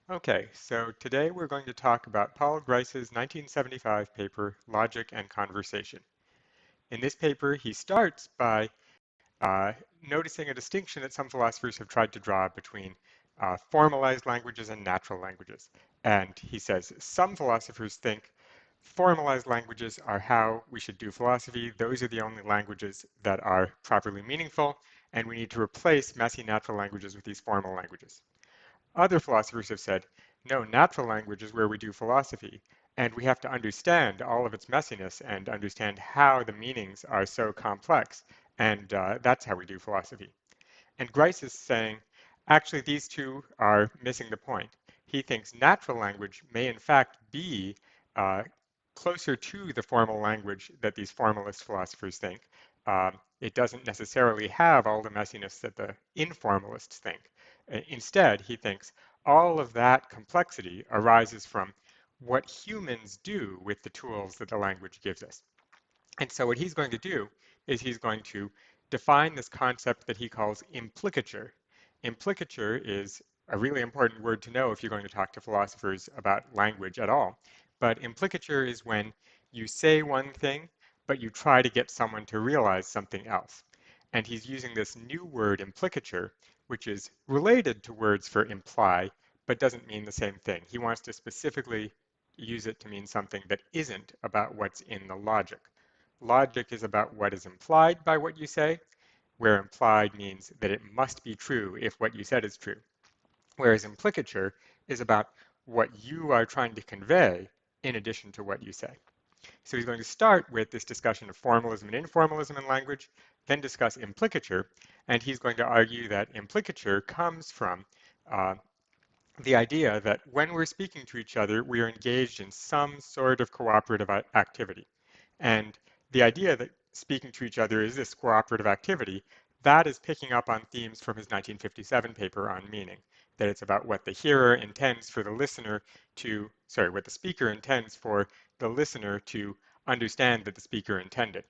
Okay, so today we're going to talk about Paul Grice's 1975 paper, Logic and Conversation. In this paper, he starts by uh, noticing a distinction that some philosophers have tried to draw between formalized languages and natural languages. And he says some philosophers think formalized languages are how we should do philosophy. Those are the only languages that are properly meaningful, and we need to replace messy natural languages with these formal languages. Other philosophers have said, no, natural language is where we do philosophy, and we have to understand all of its messiness and understand how the meanings are so complex, and that's how we do philosophy. And Grice is saying, actually, these two are missing the point. He thinks natural language may in fact be uh, closer to the formal language that these formalist philosophers think. It doesn't necessarily have all the messiness that the informalists think. Instead, he thinks all of that complexity arises from what humans do with the tools that the language gives us. And so what he's going to do is he's going to define this concept that he calls implicature. Implicature is a really important word to know if you're going to talk to philosophers about language at all. But implicature is when you say one thing, but you try to get someone to realize something else. And he's using this new word implicature, which is related to words for imply, but doesn't mean the same thing. He wants to specifically use it to mean something that isn't about what's in the logic. Logic is about what is implied by what you say, where implied means that it must be true if what you said is true. Whereas implicature is about what you are trying to convey in addition to what you say. So he's going to start with this discussion of formalism and informalism in language, then discuss implicature, and he's going to argue that implicature comes from uh, the idea that when we're speaking to each other, we are engaged in some sort of cooperative activity. And the idea that speaking to each other is this cooperative activity, that is picking up on themes from his 1957 paper on meaning, that it's about what the hearer intends for the listener to, sorry, what the speaker intends for the listener to understand that the speaker intended.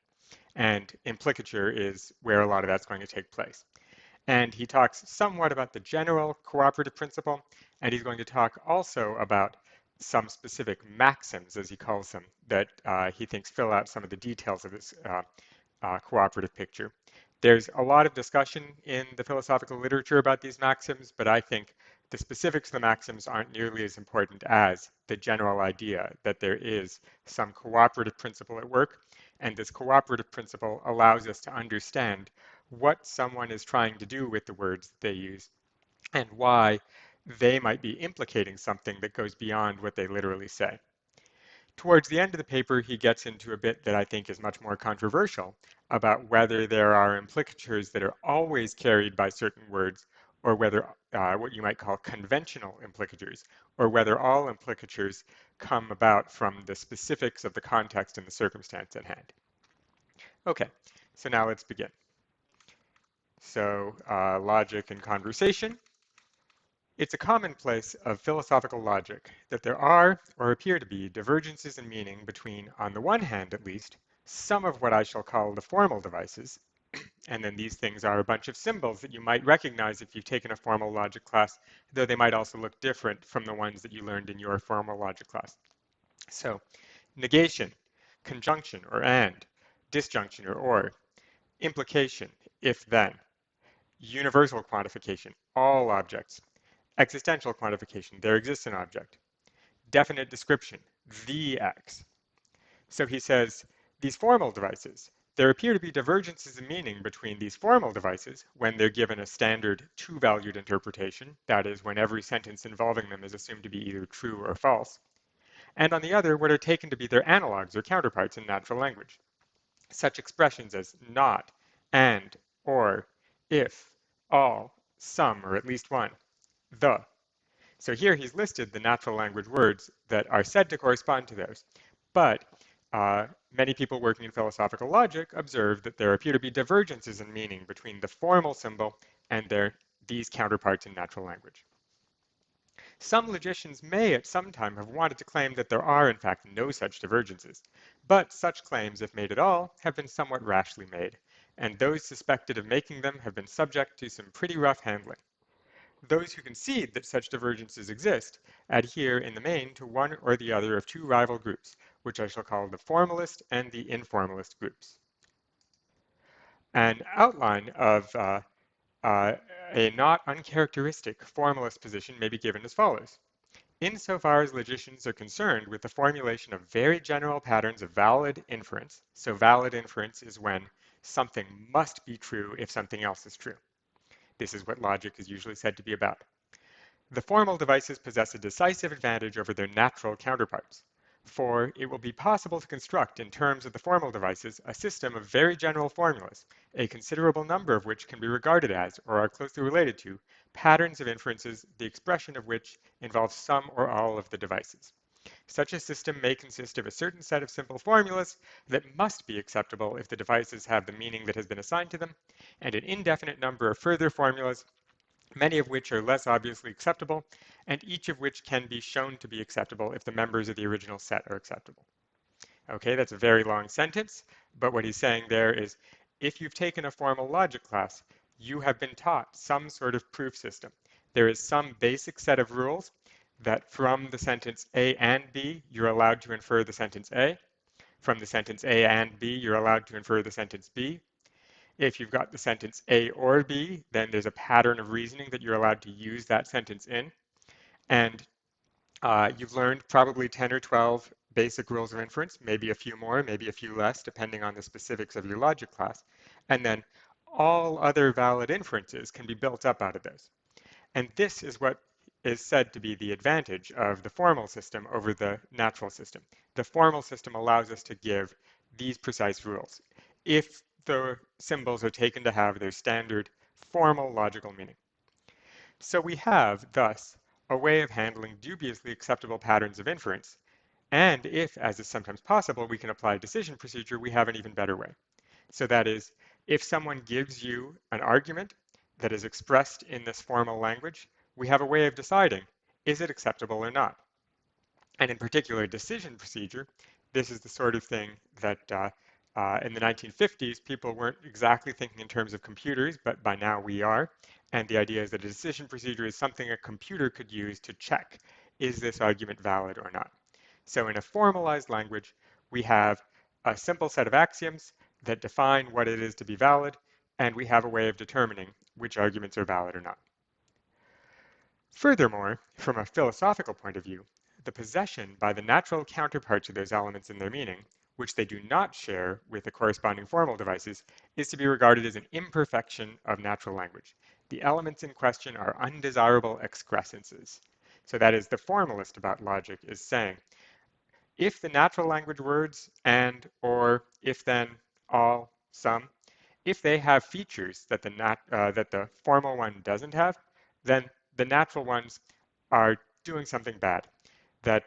And implicature is where a lot of that's going to take place. And he talks somewhat about the general cooperative principle, and he's going to talk also about some specific maxims, as he calls them, that he thinks fill out some of the details of this cooperative picture. There's a lot of discussion in the philosophical literature about these maxims, but I think the specifics of the maxims aren't nearly as important as the general idea that there is some cooperative principle at work, and this cooperative principle allows us to understand what someone is trying to do with the words that they use and why they might be implicating something that goes beyond what they literally say. Towards the end of the paper, he gets into a bit that I think is much more controversial about whether there are implicatures that are always carried by certain words or whether what you might call conventional implicatures, or whether all implicatures come about from the specifics of the context and the circumstance at hand. Okay, so now let's begin. So logic and conversation. It's a commonplace of philosophical logic that there are, or appear to be, divergences in meaning between, on the one hand at least, some of what I shall call the formal devices, and then these things are a bunch of symbols that you might recognize if you've taken a formal logic class, though they might also look different from the ones that you learned in your formal logic class. So, negation, conjunction or and, disjunction or, implication, if then, universal quantification, all objects, existential quantification, there exists an object, definite description, the X. So he says, these formal devices, there appear to be divergences in meaning between these formal devices when they're given a standard two-valued interpretation, that is, when every sentence involving them is assumed to be either true or false, and on the other, what are taken to be their analogs or counterparts in natural language. Such expressions as not, and, or, if, all, some, or at least one, the. So here he's listed the natural language words that are said to correspond to those. But many people working in philosophical logic observe that there appear to be divergences in meaning between the formal symbol and these counterparts in natural language. Some logicians may at some time have wanted to claim that there are in fact no such divergences, but such claims, if made at all, have been somewhat rashly made, and those suspected of making them have been subject to some pretty rough handling. Those who concede that such divergences exist adhere in the main to one or the other of two rival groups, which I shall call the formalist and the informalist groups. An outline of a not uncharacteristic formalist position may be given as follows. Insofar as logicians are concerned with the formulation of very general patterns of valid inference, so valid inference is when something must be true if something else is true. This is what logic is usually said to be about. The formal devices possess a decisive advantage over their natural counterparts, for it will be possible to construct in terms of the formal devices a system of very general formulas, a considerable number of which can be regarded as, or are closely related to, patterns of inferences, the expression of which involves some or all of the devices. Such a system may consist of a certain set of simple formulas that must be acceptable if the devices have the meaning that has been assigned to them, and an indefinite number of further formulas, many of which are less obviously acceptable, and each of which can be shown to be acceptable if the members of the original set are acceptable. Okay, that's a very long sentence, but what he's saying there is if you've taken a formal logic class, you have been taught some sort of proof system. There is some basic set of rules that from the sentence A and B, you're allowed to infer the sentence A. From the sentence A and B, you're allowed to infer the sentence B. If you've got the sentence A or B, then there's a pattern of reasoning that you're allowed to use that sentence in. And you've learned probably 10 or 12 basic rules of inference, maybe a few more, maybe a few less, depending on the specifics of your logic class. And then all other valid inferences can be built up out of those. And this is what is said to be the advantage of the formal system over the natural system. The formal system allows us to give these precise rules if the symbols are taken to have their standard formal logical meaning. So we have, thus, a way of handling dubiously acceptable patterns of inference, and if, as is sometimes possible, we can apply decision procedure, we have an even better way. So that is, if someone gives you an argument that is expressed in this formal language, we have a way of deciding, is it acceptable or not? And in particular, decision procedure, this is the sort of thing that in the 1950s, people weren't exactly thinking in terms of computers, but by now we are. And the idea is that a decision procedure is something a computer could use to check, is this argument valid or not? So in a formalized language, we have a simple set of axioms that define what it is to be valid, and we have a way of determining which arguments are valid or not. Furthermore, from a philosophical point of view, the possession by the natural counterparts of those elements in their meaning, which they do not share with the corresponding formal devices, is to be regarded as an imperfection of natural language. The elements in question are undesirable excrescences. So that is, the formalist about logic is saying, if the natural language words and, or, if then, all, some, if they have features that the formal one doesn't have, then the natural ones are doing something bad. That,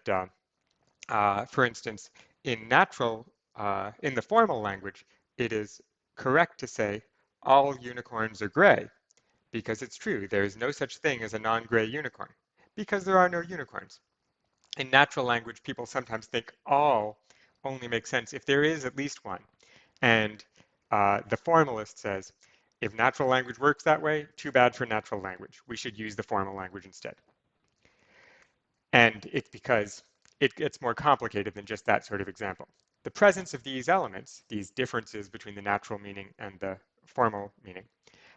for instance, in the formal language, it is correct to say all unicorns are gray, because it's true. There is no such thing as a non-gray unicorn, because there are no unicorns. In natural language, people sometimes think all only makes sense if there is at least one. And the formalist says, if natural language works that way, too bad for natural language. We should use the formal language instead. And it's because it gets more complicated than just that sort of example. The presence of these elements, these differences between the natural meaning and the formal meaning,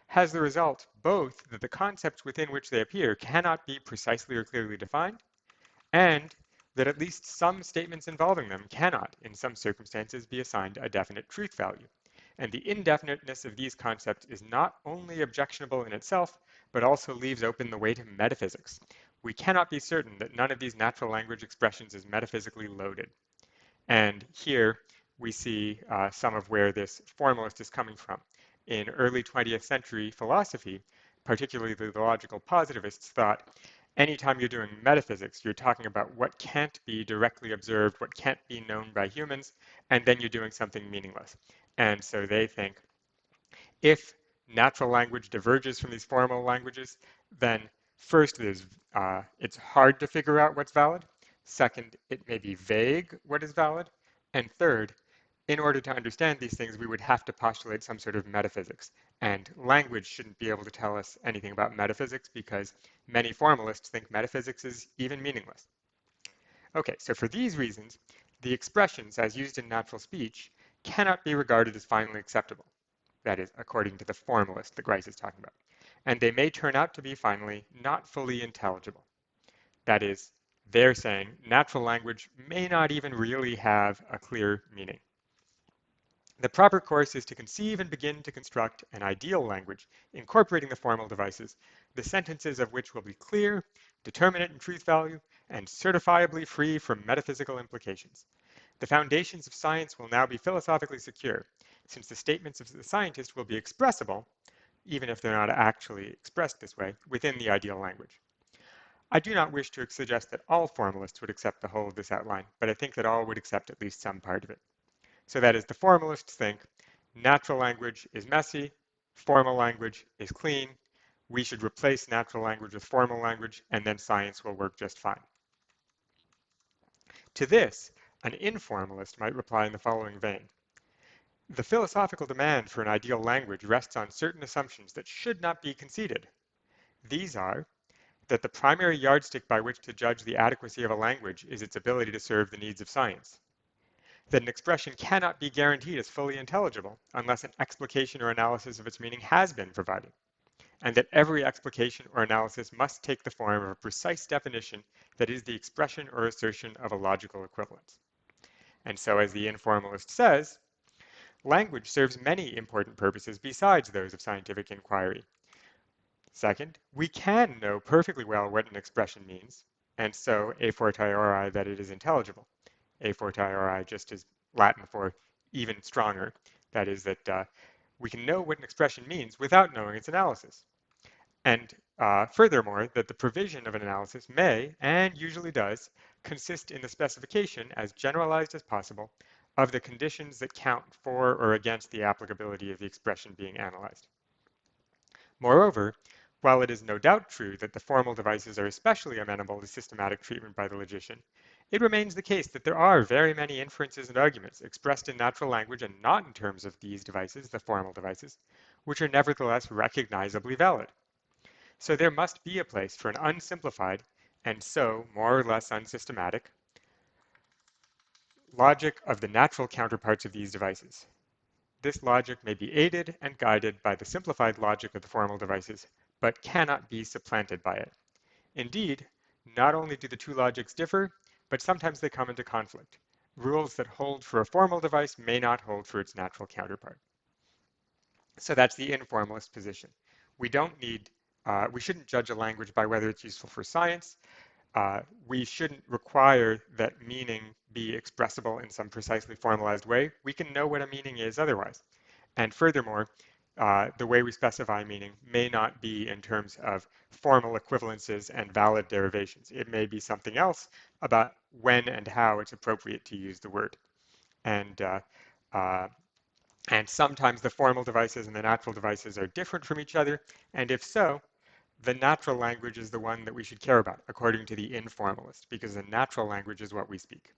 has the result both that the concepts within which they appear cannot be precisely or clearly defined, and that at least some statements involving them cannot, in some circumstances, be assigned a definite truth value. And the indefiniteness of these concepts is not only objectionable in itself, but also leaves open the way to metaphysics. We cannot be certain that none of these natural language expressions is metaphysically loaded. And here we see some of where this formalist is coming from. In early 20th century philosophy, particularly the logical positivists thought, anytime you're doing metaphysics, you're talking about what can't be directly observed, what can't be known by humans, and then you're doing something meaningless. And so they think if natural language diverges from these formal languages, then first, it's hard to figure out what's valid. Second, it may be vague what is valid. And third, In order to understand these things, we would have to postulate some sort of metaphysics. And language shouldn't be able to tell us anything about metaphysics because many formalists think metaphysics is even meaningless. Okay, so for these reasons, the expressions as used in natural speech cannot be regarded as finally acceptable. That is, according to the formalist that Grice is talking about. And they may turn out to be finally not fully intelligible. That is, they're saying natural language may not even really have a clear meaning. The proper course is to conceive and begin to construct an ideal language, incorporating the formal devices, the sentences of which will be clear, determinate in truth value, and certifiably free from metaphysical implications. The foundations of science will now be philosophically secure, since the statements of the scientist will be expressible, even if they're not actually expressed this way, within the ideal language. I do not wish to suggest that all formalists would accept the whole of this outline, but I think that all would accept at least some part of it. So that is, the formalists think natural language is messy, formal language is clean, we should replace natural language with formal language, and then science will work just fine. To this, an informalist might reply in the following vein. The philosophical demand for an ideal language rests on certain assumptions that should not be conceded. These are that the primary yardstick by which to judge the adequacy of a language is its ability to serve the needs of science, that an expression cannot be guaranteed as fully intelligible unless an explication or analysis of its meaning has been provided, and that every explication or analysis must take the form of a precise definition that is the expression or assertion of a logical equivalence. And so, as the informalist says, language serves many important purposes besides those of scientific inquiry. Second, we can know perfectly well what an expression means, and so a fortiori that it is intelligible. A fortiori just is Latin for even stronger. That is that we can know what an expression means without knowing its analysis. And furthermore, that the provision of an analysis may, and usually does, consist in the specification, as generalized as possible, of the conditions that count for or against the applicability of the expression being analyzed. Moreover, while it is no doubt true that the formal devices are especially amenable to systematic treatment by the logician, it remains the case that there are very many inferences and arguments expressed in natural language and not in terms of these devices, the formal devices, which are nevertheless recognizably valid. So there must be a place for an unsimplified, and so more or less unsystematic, logic of the natural counterparts of these devices. This logic may be aided and guided by the simplified logic of the formal devices, but cannot be supplanted by it. Indeed, not only do the two logics differ, but sometimes they come into conflict. Rules that hold for a formal device may not hold for its natural counterpart. So that's the informalist position. We shouldn't judge a language by whether it's useful for science. We shouldn't require that meaning be expressible in some precisely formalized way. We can know what a meaning is otherwise. And furthermore, the way we specify meaning may not be in terms of formal equivalences and valid derivations. It may be something else about when and how it's appropriate to use the word. And, uh, uh, and sometimes the formal devices and the natural devices are different from each other. And if so, the natural language is the one that we should care about, according to the informalist, because the natural language is what we speak.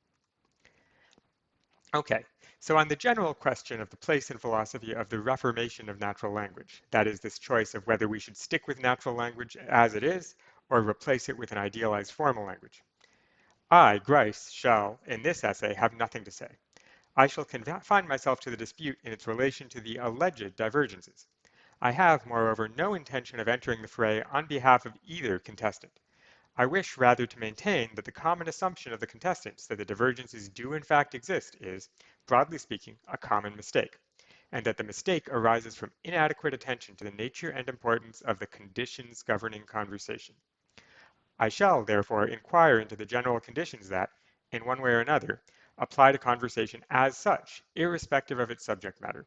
Okay, so on the general question of the place in philosophy of the reformation of natural language, that is this choice of whether we should stick with natural language as it is or replace it with an idealized formal language, I, Grice, shall, in this essay, have nothing to say. I shall confine myself to the dispute in its relation to the alleged divergences. I have, moreover, no intention of entering the fray on behalf of either contestant. I wish rather to maintain that the common assumption of the contestants that the divergences do in fact exist is, broadly speaking, a common mistake, and that the mistake arises from inadequate attention to the nature and importance of the conditions governing conversation. I shall, therefore, inquire into the general conditions that, in one way or another, apply to conversation as such, irrespective of its subject matter.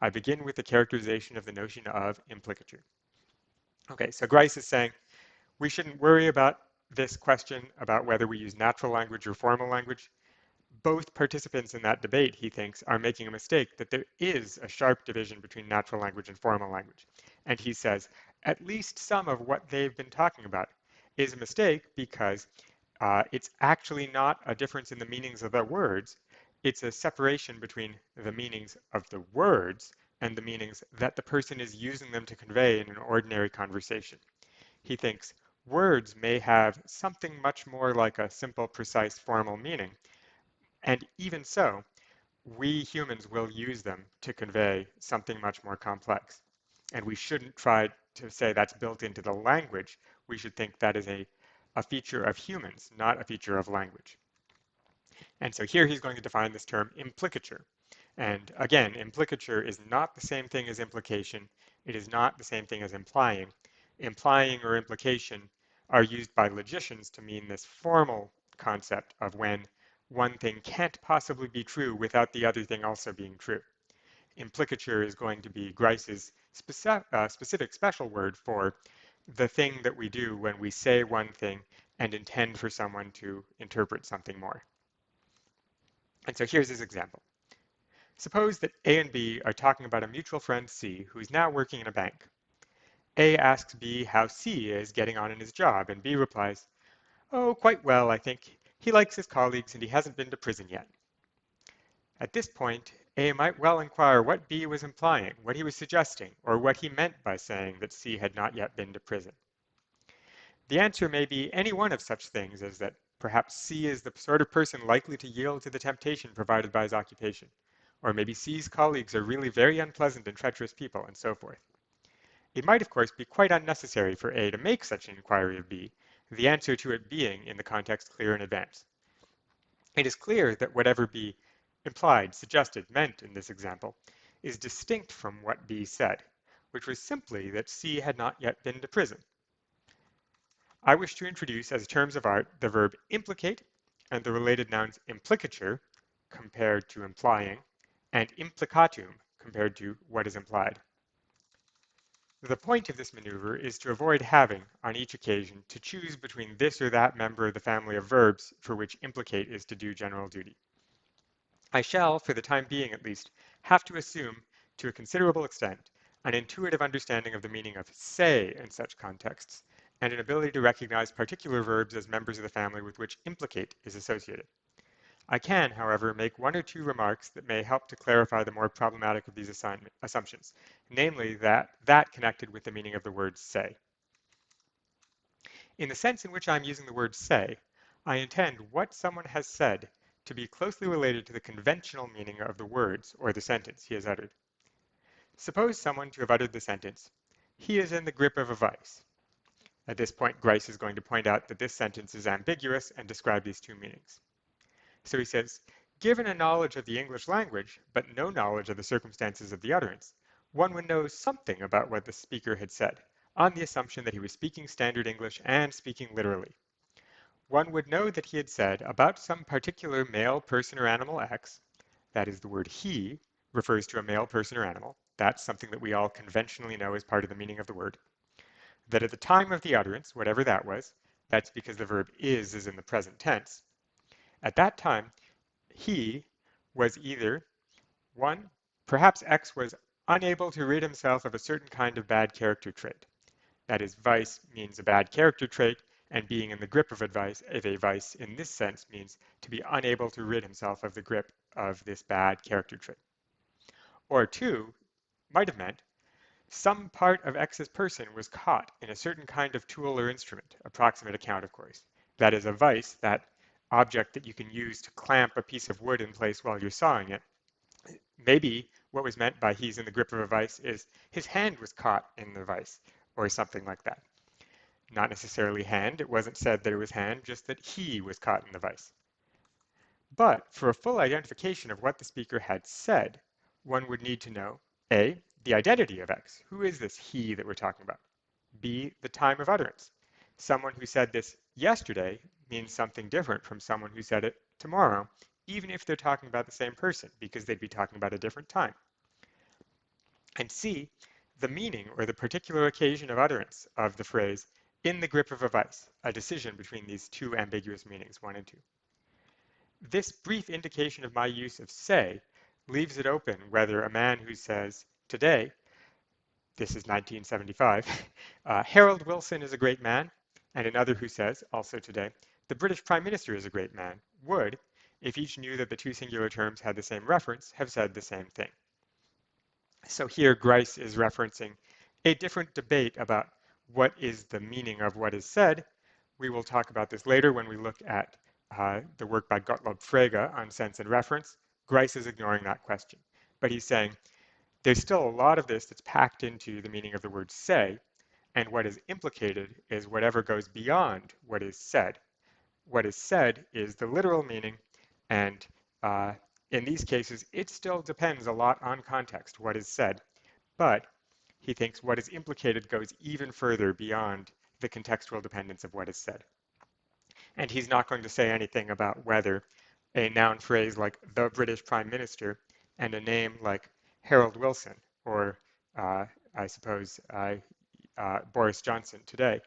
I begin with the characterization of the notion of implicature. Okay, so Grice is saying, we shouldn't worry about this question about whether we use natural language or formal language. Both participants in that debate, he thinks, are making a mistake that there is a sharp division between natural language and formal language. And he says, at least some of what they've been talking about is a mistake because it's actually not a difference in the meanings of the words. It's a separation between the meanings of the words and the meanings that the person is using them to convey in an ordinary conversation. He thinks words may have something much more like a simple, precise, formal meaning, and even so, we humans will use them to convey something much more complex. And we shouldn't try to say that's built into the language. We should think that is a feature of humans, not a feature of language. And so here he's going to define this term implicature. And again, implicature is not the same thing as implication. It is not the same thing as implying. Implying or implication are used by logicians to mean this formal concept of when one thing can't possibly be true without the other thing also being true. Implicature is going to be Grice's specific special word for the thing that we do when we say one thing and intend for someone to interpret something more. And so here's his example. Suppose that A and B are talking about a mutual friend C who is now working in a bank. A asks B how C is getting on in his job, and B replies, "Oh, quite well, I think. He likes his colleagues and he hasn't been to prison yet." At this point, A might well inquire what B was implying, what he was suggesting, or what he meant by saying that C had not yet been to prison. The answer may be any one of such things as that perhaps C is the sort of person likely to yield to the temptation provided by his occupation, or maybe C's colleagues are really very unpleasant and treacherous people, and so forth. It might, of course, be quite unnecessary for A to make such an inquiry of B, the answer to it being, in the context, clear in advance. It is clear that whatever B implied, suggested, meant in this example is distinct from what B said, which was simply that C had not yet been to prison. I wish to introduce as terms of art the verb implicate and the related nouns implicature, compared to implying, and implicatum, compared to what is implied. The point of this maneuver is to avoid having, on each occasion, to choose between this or that member of the family of verbs for which implicate is to do general duty. I shall, for the time being at least, have to assume, to a considerable extent, an intuitive understanding of the meaning of say in such contexts, and an ability to recognize particular verbs as members of the family with which implicate is associated. I can, however, make one or two remarks that may help to clarify the more problematic of these assumptions, namely that connected with the meaning of the word say. In the sense in which I am using the word say, I intend what someone has said to be closely related to the conventional meaning of the words or the sentence he has uttered. Suppose someone to have uttered the sentence, "He is in the grip of a vice." At this point, Grice is going to point out that this sentence is ambiguous and describe these two meanings. So he says, given a knowledge of the English language, but no knowledge of the circumstances of the utterance, one would know something about what the speaker had said, on the assumption that he was speaking standard English and speaking literally. One would know that he had said about some particular male person or animal X, that is the word he, refers to a male person or animal, that's something that we all conventionally know as part of the meaning of the word, that at the time of the utterance, whatever that was, that's because the verb is in the present tense, at that time, he was either, one, perhaps X was unable to rid himself of a certain kind of bad character trait. That is, vice means a bad character trait, and being in the grip of a vice in this sense means to be unable to rid himself of the grip of this bad character trait. Or two, might have meant, some part of X's person was caught in a certain kind of tool or instrument, approximate account, of course. That is a vice, that object that you can use to clamp a piece of wood in place while you're sawing it. Maybe what was meant by he's in the grip of a vice is his hand was caught in the vice, or something like that. Not necessarily hand, it wasn't said that it was hand, just that he was caught in the vice. But for a full identification of what the speaker had said, one would need to know A, the identity of X. Who is this he that we're talking about? B, the time of utterance. Someone who said this yesterday means something different from someone who said it tomorrow, even if they're talking about the same person, because they'd be talking about a different time. And C, the meaning or the particular occasion of utterance of the phrase in the grip of a vice, a decision between these two ambiguous meanings, 1 and 2. This brief indication of my use of say leaves it open whether a man who says today, this is 1975, Harold Wilson is a great man, and another who says, also today, the British Prime Minister is a great man, would, if each knew that the two singular terms had the same reference, have said the same thing. So here Grice is referencing a different debate about what is the meaning of what is said. We will talk about this later when we look at the work by Gottlob Frege on sense and reference. Grice is ignoring that question, but he's saying there's still a lot of this that's packed into the meaning of the word say, and what is implicated is whatever goes beyond what is said. What is said is the literal meaning, and in these cases, it still depends a lot on context, what is said, but he thinks what is implicated goes even further beyond the contextual dependence of what is said. And he's not going to say anything about whether a noun phrase like the British Prime Minister and a name like Harold Wilson or I suppose Boris Johnson today,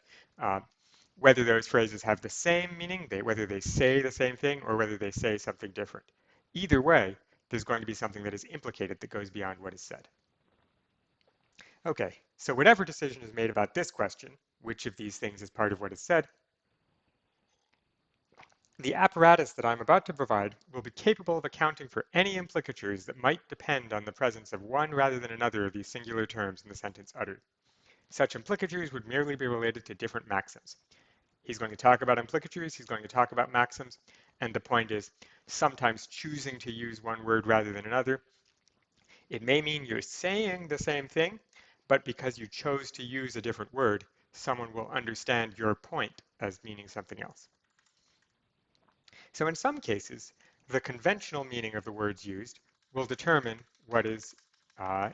whether those phrases have the same meaning, whether they say the same thing or whether they say something different. Either way, there's going to be something that is implicated that goes beyond what is said. Okay, so whatever decision is made about this question, which of these things is part of what is said, the apparatus that I'm about to provide will be capable of accounting for any implicatures that might depend on the presence of one rather than another of these singular terms in the sentence uttered. Such implicatures would merely be related to different maxims. He's going to talk about implicatures, he's going to talk about maxims, and the point is sometimes choosing to use one word rather than another. It may mean you're saying the same thing, but because you chose to use a different word, someone will understand your point as meaning something else. So in some cases, the conventional meaning of the words used will determine what is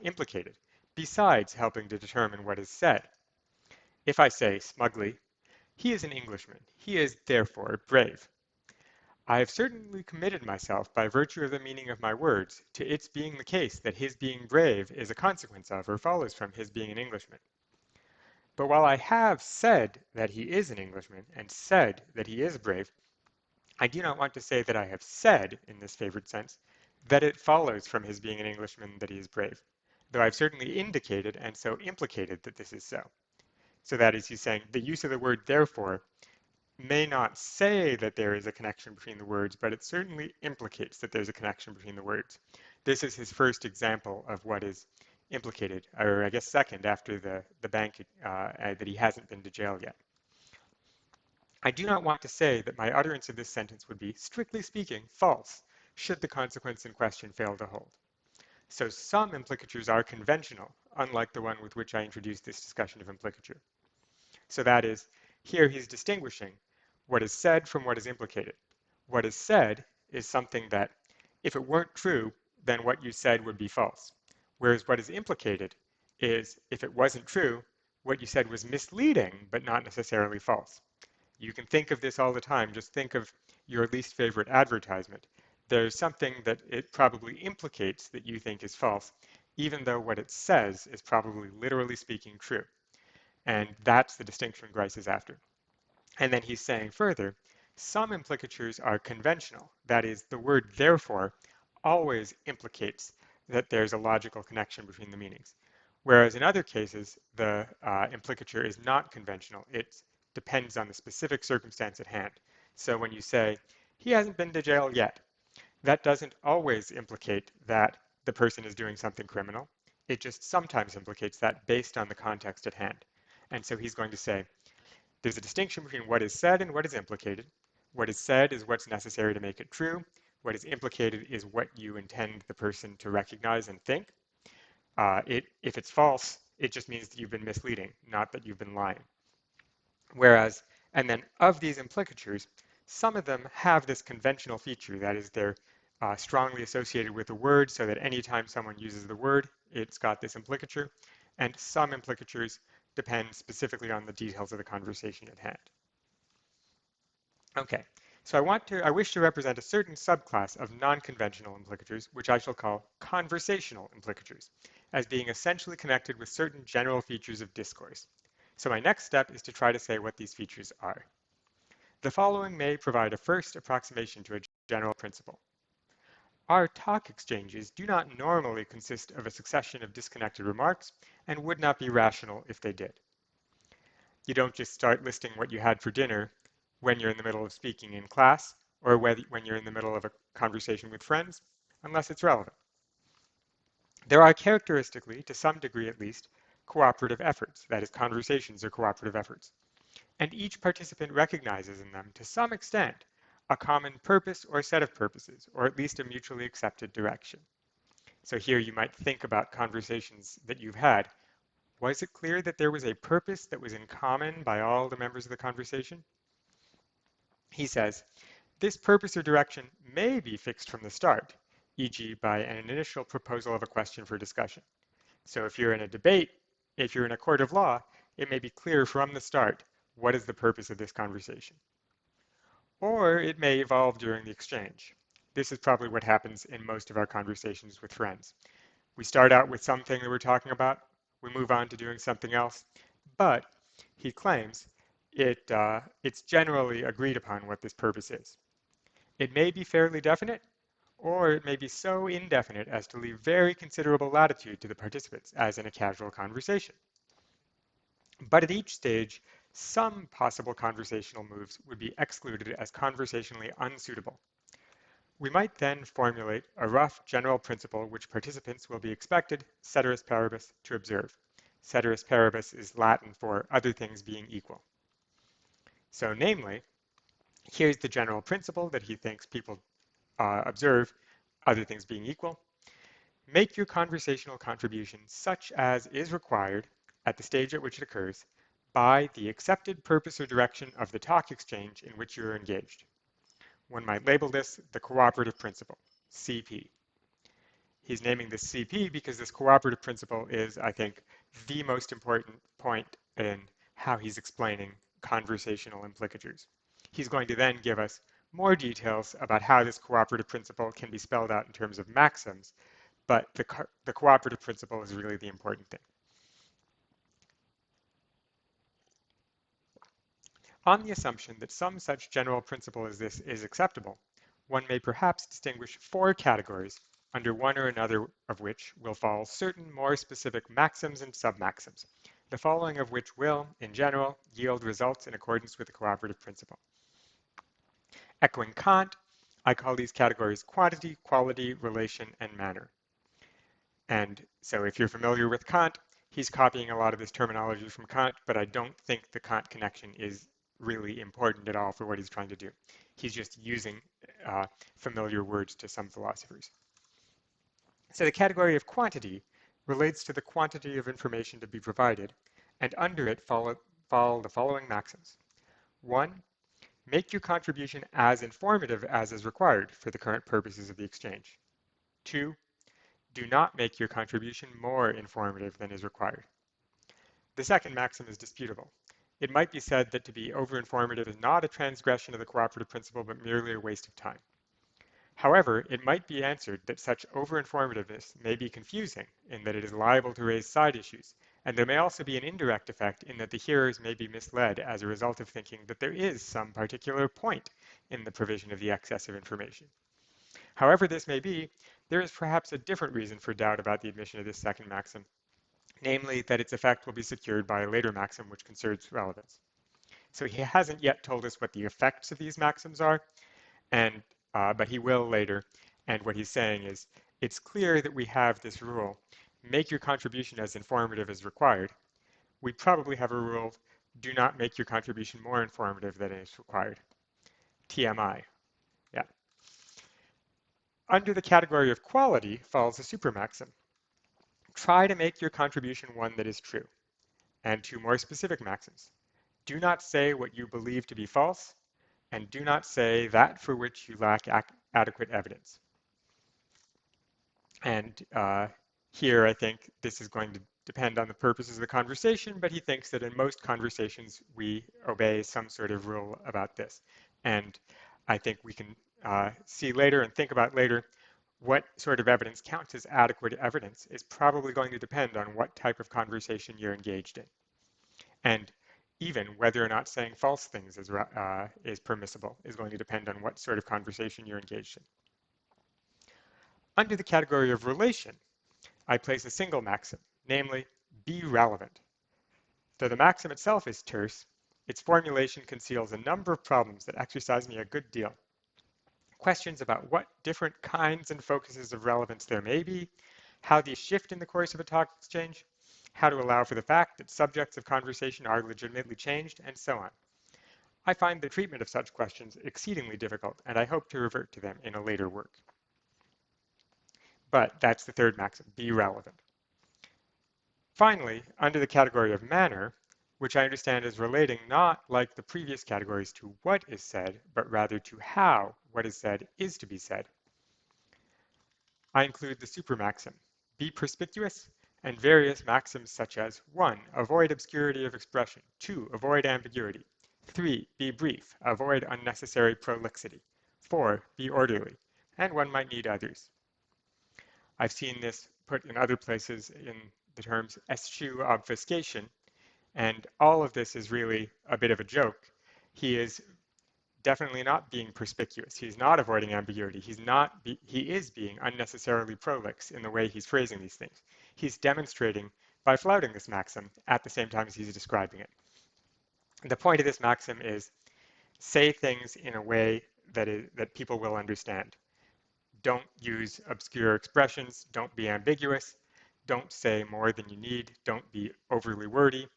implicated, besides helping to determine what is said. If I say smugly, "He is an Englishman. He is therefore brave," I have certainly committed myself by virtue of the meaning of my words to its being the case that his being brave is a consequence of or follows from his being an Englishman. But while I have said that he is an Englishman and said that he is brave, I do not want to say that I have said, in this favored sense, that it follows from his being an Englishman that he is brave, though I've certainly indicated and so implicated that this is so. So that is, he's saying the use of the word therefore may not say that there is a connection between the words, but it certainly implicates that there's a connection between the words. This is his first example of what is implicated, or I guess second after the bank that he hasn't been to jail yet. I do not want to say that my utterance of this sentence would be, strictly speaking, false, should the consequence in question fail to hold. So some implicatures are conventional, unlike the one with which I introduced this discussion of implicature. So that is, here he's distinguishing what is said from what is implicated. What is said is something that, if it weren't true, then what you said would be false. Whereas what is implicated is, if it wasn't true, what you said was misleading, but not necessarily false. You can think of this all the time. Just think of your least favorite advertisement. There's something that it probably implicates that you think is false, even though what it says is probably literally speaking true. And that's the distinction Grice is after. And then he's saying further, some implicatures are conventional. That is, the word therefore always implicates that there's a logical connection between the meanings. Whereas in other cases, the implicature is not conventional. It depends on the specific circumstance at hand. So when you say, he hasn't been to jail yet, that doesn't always implicate that the person is doing something criminal. It just sometimes implicates that based on the context at hand. And so he's going to say, there's a distinction between what is said and what is implicated. What is said is what's necessary to make it true. What is implicated is what you intend the person to recognize and think. If it's false, it just means that you've been misleading, not that you've been lying. Whereas, and then of these implicatures, some of them have this conventional feature, that is they're strongly associated with a word so that anytime someone uses the word, it's got this implicature. And some implicatures depend specifically on the details of the conversation at hand. Okay, so I wish to represent a certain subclass of non-conventional implicatures, which I shall call conversational implicatures, as being essentially connected with certain general features of discourse. So my next step is to try to say what these features are. The following may provide a first approximation to a general principle. Our talk exchanges do not normally consist of a succession of disconnected remarks and would not be rational if they did. You don't just start listing what you had for dinner when you're in the middle of speaking in class, or when you're in the middle of a conversation with friends, unless it's relevant. There are characteristically, to some degree at least, cooperative efforts, that is, conversations are cooperative efforts, and each participant recognizes in them, to some extent, a common purpose or set of purposes, or at least a mutually accepted direction. So here you might think about conversations that you've had. Was it clear that there was a purpose that was in common by all the members of the conversation? He says, this purpose or direction may be fixed from the start, e.g. by an initial proposal of a question for discussion. So if you're in a debate, if you're in a court of law, it may be clear from the start what is the purpose of this conversation. Or it may evolve during the exchange. This is probably what happens in most of our conversations with friends. We start out with something that we're talking about, we move on to doing something else, but he claims it's generally agreed upon what this purpose is. It may be fairly definite, or it may be so indefinite as to leave very considerable latitude to the participants, as in a casual conversation. But at each stage, some possible conversational moves would be excluded as conversationally unsuitable. We might then formulate a rough general principle which participants will be expected, ceteris paribus, to observe. Ceteris paribus is Latin for other things being equal. So namely, here's the general principle that he thinks people observe, other things being equal. Make your conversational contribution such as is required at the stage at which it occurs by the accepted purpose or direction of the talk exchange in which you are engaged. One might label this the cooperative principle, CP. He's naming this CP because this cooperative principle is, I think, the most important point in how he's explaining conversational implicatures. He's going to then give us more details about how this cooperative principle can be spelled out in terms of maxims, but the cooperative principle is really the important thing. On the assumption that some such general principle as this is acceptable, one may perhaps distinguish four categories under one or another of which will fall certain more specific maxims and submaxims, the following of which will, in general, yield results in accordance with the cooperative principle. Echoing Kant, I call these categories quantity, quality, relation, and manner. And so if you're familiar with Kant, he's copying a lot of this terminology from Kant, but I don't think the Kant connection is really important at all for what he's trying to do. He's just using familiar words to some philosophers. So the category of quantity relates to the quantity of information to be provided, and under it fall the following maxims. 1. Make your contribution as informative as is required for the current purposes of the exchange. 2. Do not make your contribution more informative than is required. The second maxim is disputable. It might be said that to be over-informative is not a transgression of the cooperative principle, but merely a waste of time. However, it might be answered that such over-informativeness may be confusing in that it is liable to raise side issues, and there may also be an indirect effect in that the hearers may be misled as a result of thinking that there is some particular point in the provision of the excess of information. However this may be, there is perhaps a different reason for doubt about the admission of this second maxim, namely that its effect will be secured by a later maxim which concerns relevance. So he hasn't yet told us what the effects of these maxims are, but he will later. And what he's saying is, it's clear that we have this rule, make your contribution as informative as required. We probably have a rule, do not make your contribution more informative than is required. TMI. Yeah. Under the category of quality falls a supermaxim. Try to make your contribution one that is true. And two more specific maxims. Do not say what you believe to be false, and do not say that for which you lack adequate evidence. And here I think this is going to depend on the purposes of the conversation, but he thinks that in most conversations we obey some sort of rule about this. And I think we can see later and think about later what sort of evidence counts as adequate evidence is probably going to depend on what type of conversation you're engaged in. And even whether or not saying false things is permissible is going to depend on what sort of conversation you're engaged in. Under the category of relation, I place a single maxim, namely, be relevant. Though the maxim itself is terse, its formulation conceals a number of problems that exercise me a good deal. questions about what different kinds and focuses of relevance there may be, how these shift in the course of a talk exchange, how to allow for the fact that subjects of conversation are legitimately changed, and so on. I find the treatment of such questions exceedingly difficult, and I hope to revert to them in a later work. But that's the third maxim, be relevant. Finally, under the category of manner, which I understand as relating not like the previous categories to what is said, but rather to how what is said is to be said, I include the supermaxim, be perspicuous, and various maxims such as 1. Avoid obscurity of expression. 2. Avoid ambiguity. 3. Be brief, avoid unnecessary prolixity. 4. Be orderly, and one might need others. I've seen this put in other places in the terms eschew obfuscation, and all of this is really a bit of a joke. He is definitely not being perspicuous. He's not avoiding ambiguity. He is being unnecessarily prolix in the way he's phrasing these things. He's demonstrating by flouting this maxim at the same time as he's describing it. The point of this maxim is say things in a way that people will understand. Don't use obscure expressions. Don't be ambiguous. Don't say more than you need. Don't be overly wordy.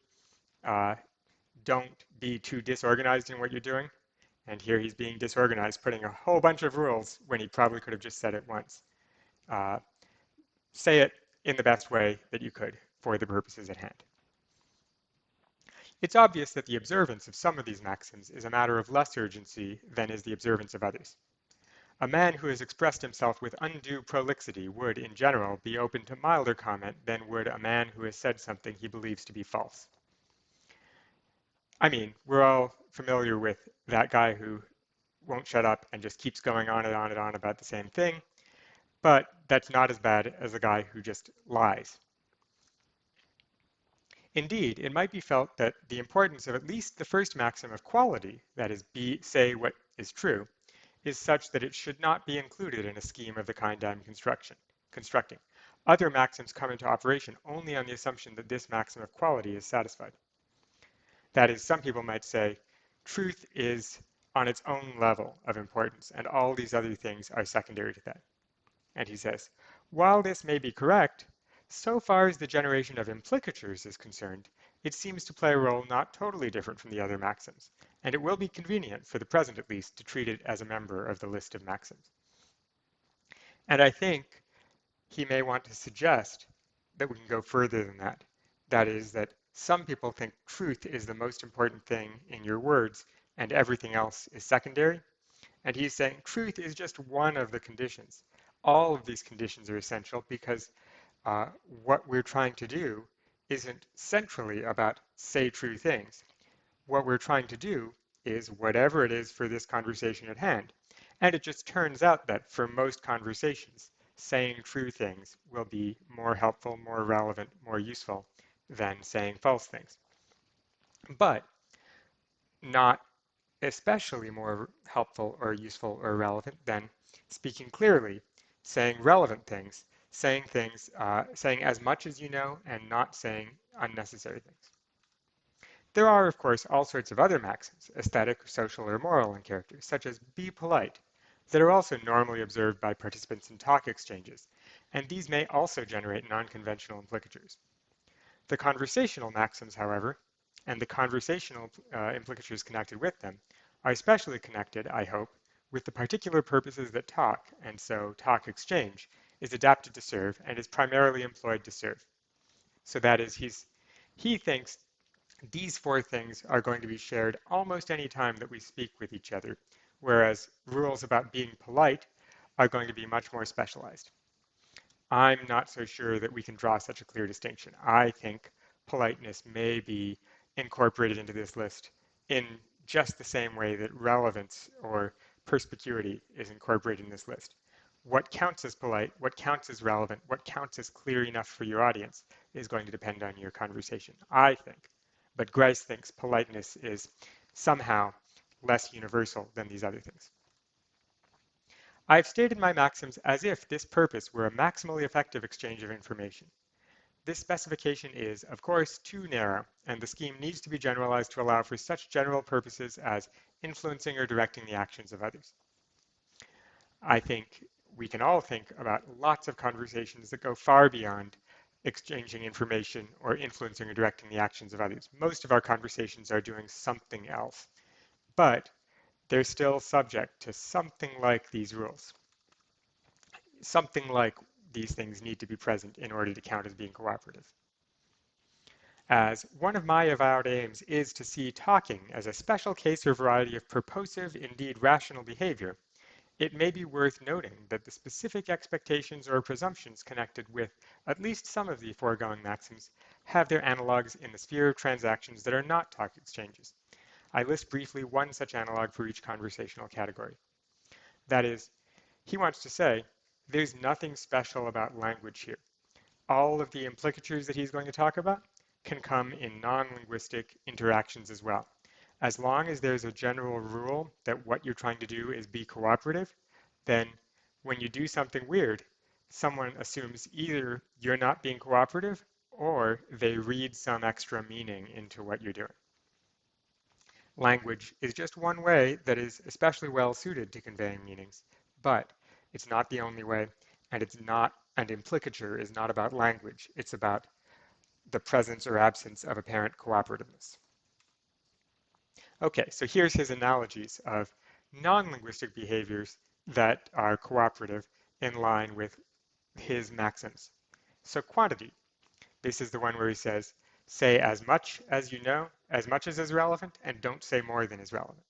Don't be too disorganized in what you're doing. And here he's being disorganized, putting a whole bunch of rules when he probably could have just said it once. Say it in the best way that you could for the purposes at hand. It's obvious that the observance of some of these maxims is a matter of less urgency than is the observance of others. A man who has expressed himself with undue prolixity would, in general, be open to milder comment than would a man who has said something he believes to be false. I mean, we're all familiar with that guy who won't shut up and just keeps going on and on and on about the same thing, but that's not as bad as the guy who just lies. Indeed, it might be felt that the importance of at least the first maxim of quality, that is, say what is true, is such that it should not be included in a scheme of the kind I'm constructing. Other maxims come into operation only on the assumption that this maxim of quality is satisfied. That is, some people might say, truth is on its own level of importance, and all these other things are secondary to that. And he says, while this may be correct, so far as the generation of implicatures is concerned, it seems to play a role not totally different from the other maxims, and it will be convenient, for the present at least, to treat it as a member of the list of maxims. And I think he may want to suggest that we can go further than that. That is, that some people think truth is the most important thing in your words and everything else is secondary. And he's saying truth is just one of the conditions. All of these conditions are essential because what we're trying to do isn't centrally about say true things. What we're trying to do is whatever it is for this conversation at hand. And it just turns out that for most conversations, saying true things will be more helpful, more relevant, more useful than saying false things. But not especially more helpful or useful or relevant than speaking clearly, saying relevant things, saying as much as you know and not saying unnecessary things. There are, of course, all sorts of other maxims, aesthetic, social, or moral in character, such as be polite, that are also normally observed by participants in talk exchanges, and these may also generate non-conventional implicatures. The conversational maxims, however, and the conversational implicatures connected with them, are especially connected, I hope, with the particular purposes that talk, and so talk exchange, is adapted to serve and is primarily employed to serve. So that is, he thinks these four things are going to be shared almost any time that we speak with each other, whereas rules about being polite are going to be much more specialized. I'm not so sure that we can draw such a clear distinction. I think politeness may be incorporated into this list in just the same way that relevance or perspicuity is incorporated in this list. What counts as polite, what counts as relevant, what counts as clear enough for your audience is going to depend on your conversation, I think. But Grice thinks politeness is somehow less universal than these other things. I've stated my maxims as if this purpose were a maximally effective exchange of information. This specification is, of course, too narrow, and the scheme needs to be generalized to allow for such general purposes as influencing or directing the actions of others. I think we can all think about lots of conversations that go far beyond exchanging information or influencing or directing the actions of others. Most of our conversations are doing something else, but they're still subject to something like these rules. Something like these things need to be present in order to count as being cooperative. As one of my avowed aims is to see talking as a special case or variety of purposive, indeed rational behavior, it may be worth noting that the specific expectations or presumptions connected with at least some of the foregoing maxims have their analogues in the sphere of transactions that are not talk exchanges. I list briefly one such analog for each conversational category. That is, he wants to say, there's nothing special about language here. All of the implicatures that he's going to talk about can come in non-linguistic interactions as well. As long as there's a general rule that what you're trying to do is be cooperative, then when you do something weird, someone assumes either you're not being cooperative or they read some extra meaning into what you're doing. Language is just one way that is especially well suited to conveying meanings, but it's not the only way, and implicature is not about language, it's about the presence or absence of apparent cooperativeness. Okay, so here's his analogies of non-linguistic behaviors that are cooperative in line with his maxims. So quantity, this is the one where he says, say as much as you know, as much as is relevant, and don't say more than is relevant.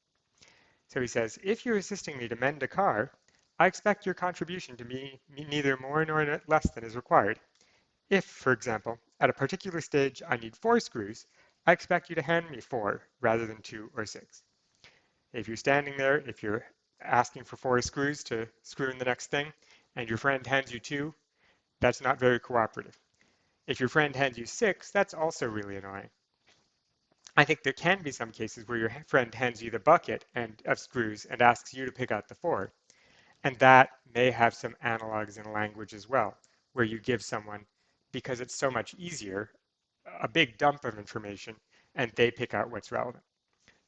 So he says, if you're assisting me to mend a car, I expect your contribution to be neither more nor less than is required. If, for example, at a particular stage I need 4 screws, I expect you to hand me 4 rather than 2 or 6. If you're standing there, if you're asking for 4 screws to screw in the next thing, and your friend hands you 2, that's not very cooperative. If your friend hands you 6, that's also really annoying. I think there can be some cases where your friend hands you the bucket of screws and asks you to pick out the 4. And that may have some analogs in language as well, where you give someone, because it's so much easier, a big dump of information, and they pick out what's relevant.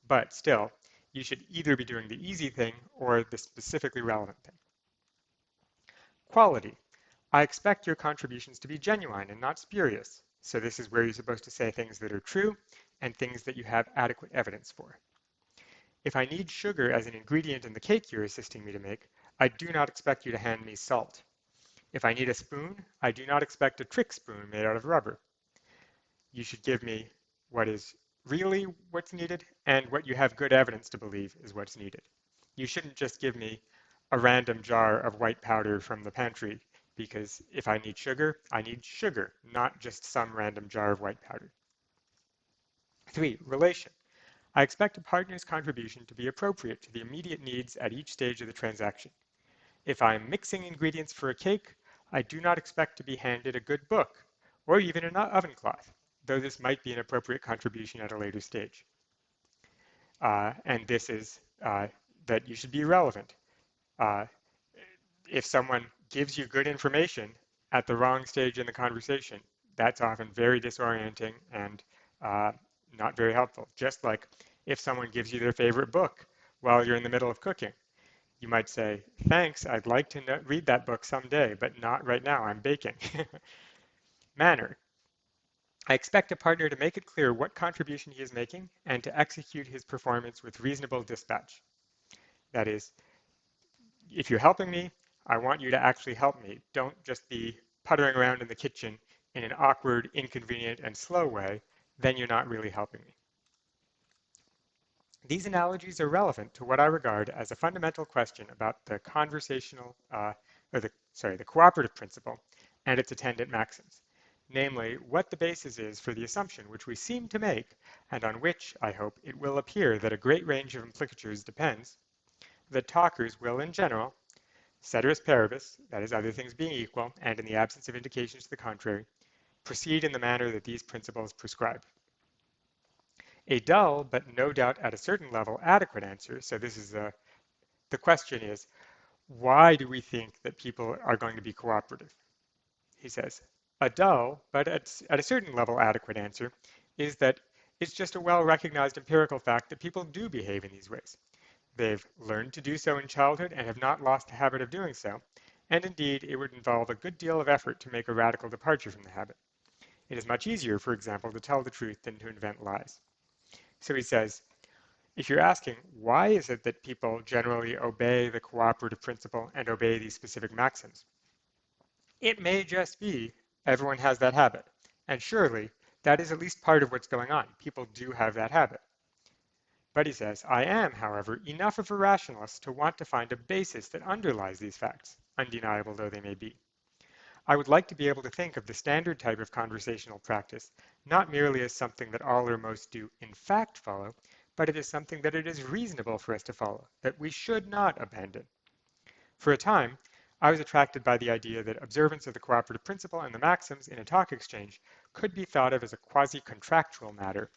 But still, you should either be doing the easy thing or the specifically relevant thing. Quality. I expect your contributions to be genuine and not spurious. So this is where you're supposed to say things that are true and things that you have adequate evidence for. If I need sugar as an ingredient in the cake you're assisting me to make, I do not expect you to hand me salt. If I need a spoon, I do not expect a trick spoon made out of rubber. You should give me what is really what's needed and what you have good evidence to believe is what's needed. You shouldn't just give me a random jar of white powder from the pantry, because if I need sugar, not just some random jar of white powder. 3. Relation. I expect a partner's contribution to be appropriate to the immediate needs at each stage of the transaction. If I'm mixing ingredients for a cake, I do not expect to be handed a good book, or even an oven cloth, though this might be an appropriate contribution at a later stage. And this is that you should be relevant. If someone gives you good information at the wrong stage in the conversation, that's often very disorienting and not very helpful. Just like if someone gives you their favorite book while you're in the middle of cooking, you might say, thanks, I'd like to read that book someday, but not right now, I'm baking. Manner. I expect a partner to make it clear what contribution he is making and to execute his performance with reasonable dispatch. That is, if you're helping me, I want you to actually help me. Don't just be puttering around in the kitchen in an awkward, inconvenient, and slow way. Then you're not really helping me. These analogies are relevant to what I regard as a fundamental question about the the cooperative principle and its attendant maxims, namely what the basis is for the assumption which we seem to make and on which, I hope, it will appear that a great range of implicatures depends, that talkers will in general, ceteris paribus, that is other things being equal, and in the absence of indications to the contrary, proceed in the manner that these principles prescribe. A dull, but no doubt at a certain level, adequate answer, so this is the question is, why do we think that people are going to be cooperative? He says, a dull, but at a certain level, adequate answer is that it's just a well-recognized empirical fact that people do behave in these ways. They've learned to do so in childhood and have not lost the habit of doing so, and indeed it would involve a good deal of effort to make a radical departure from the habit. It is much easier, for example, to tell the truth than to invent lies. So he says, if you're asking, why is it that people generally obey the cooperative principle and obey these specific maxims? It may just be everyone has that habit. And surely that is at least part of what's going on. People do have that habit. But he says, I am, however, enough of a rationalist to want to find a basis that underlies these facts, undeniable though they may be. I would like to be able to think of the standard type of conversational practice not merely as something that all or most do in fact follow, but it is something that it is reasonable for us to follow, that we should not abandon. For a time, I was attracted by the idea that observance of the cooperative principle and the maxims in a talk exchange could be thought of as a quasi-contractual matter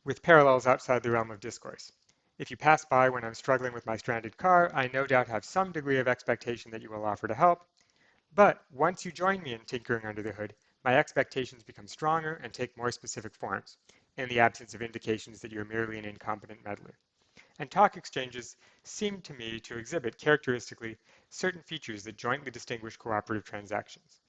with parallels outside the realm of discourse. If you pass by when I'm struggling with my stranded car, I no doubt have some degree of expectation that you will offer to help, but once you join me in tinkering under the hood, my expectations become stronger and take more specific forms, in the absence of indications that you're merely an incompetent meddler. And talk exchanges seem to me to exhibit characteristically certain features that jointly distinguish cooperative transactions.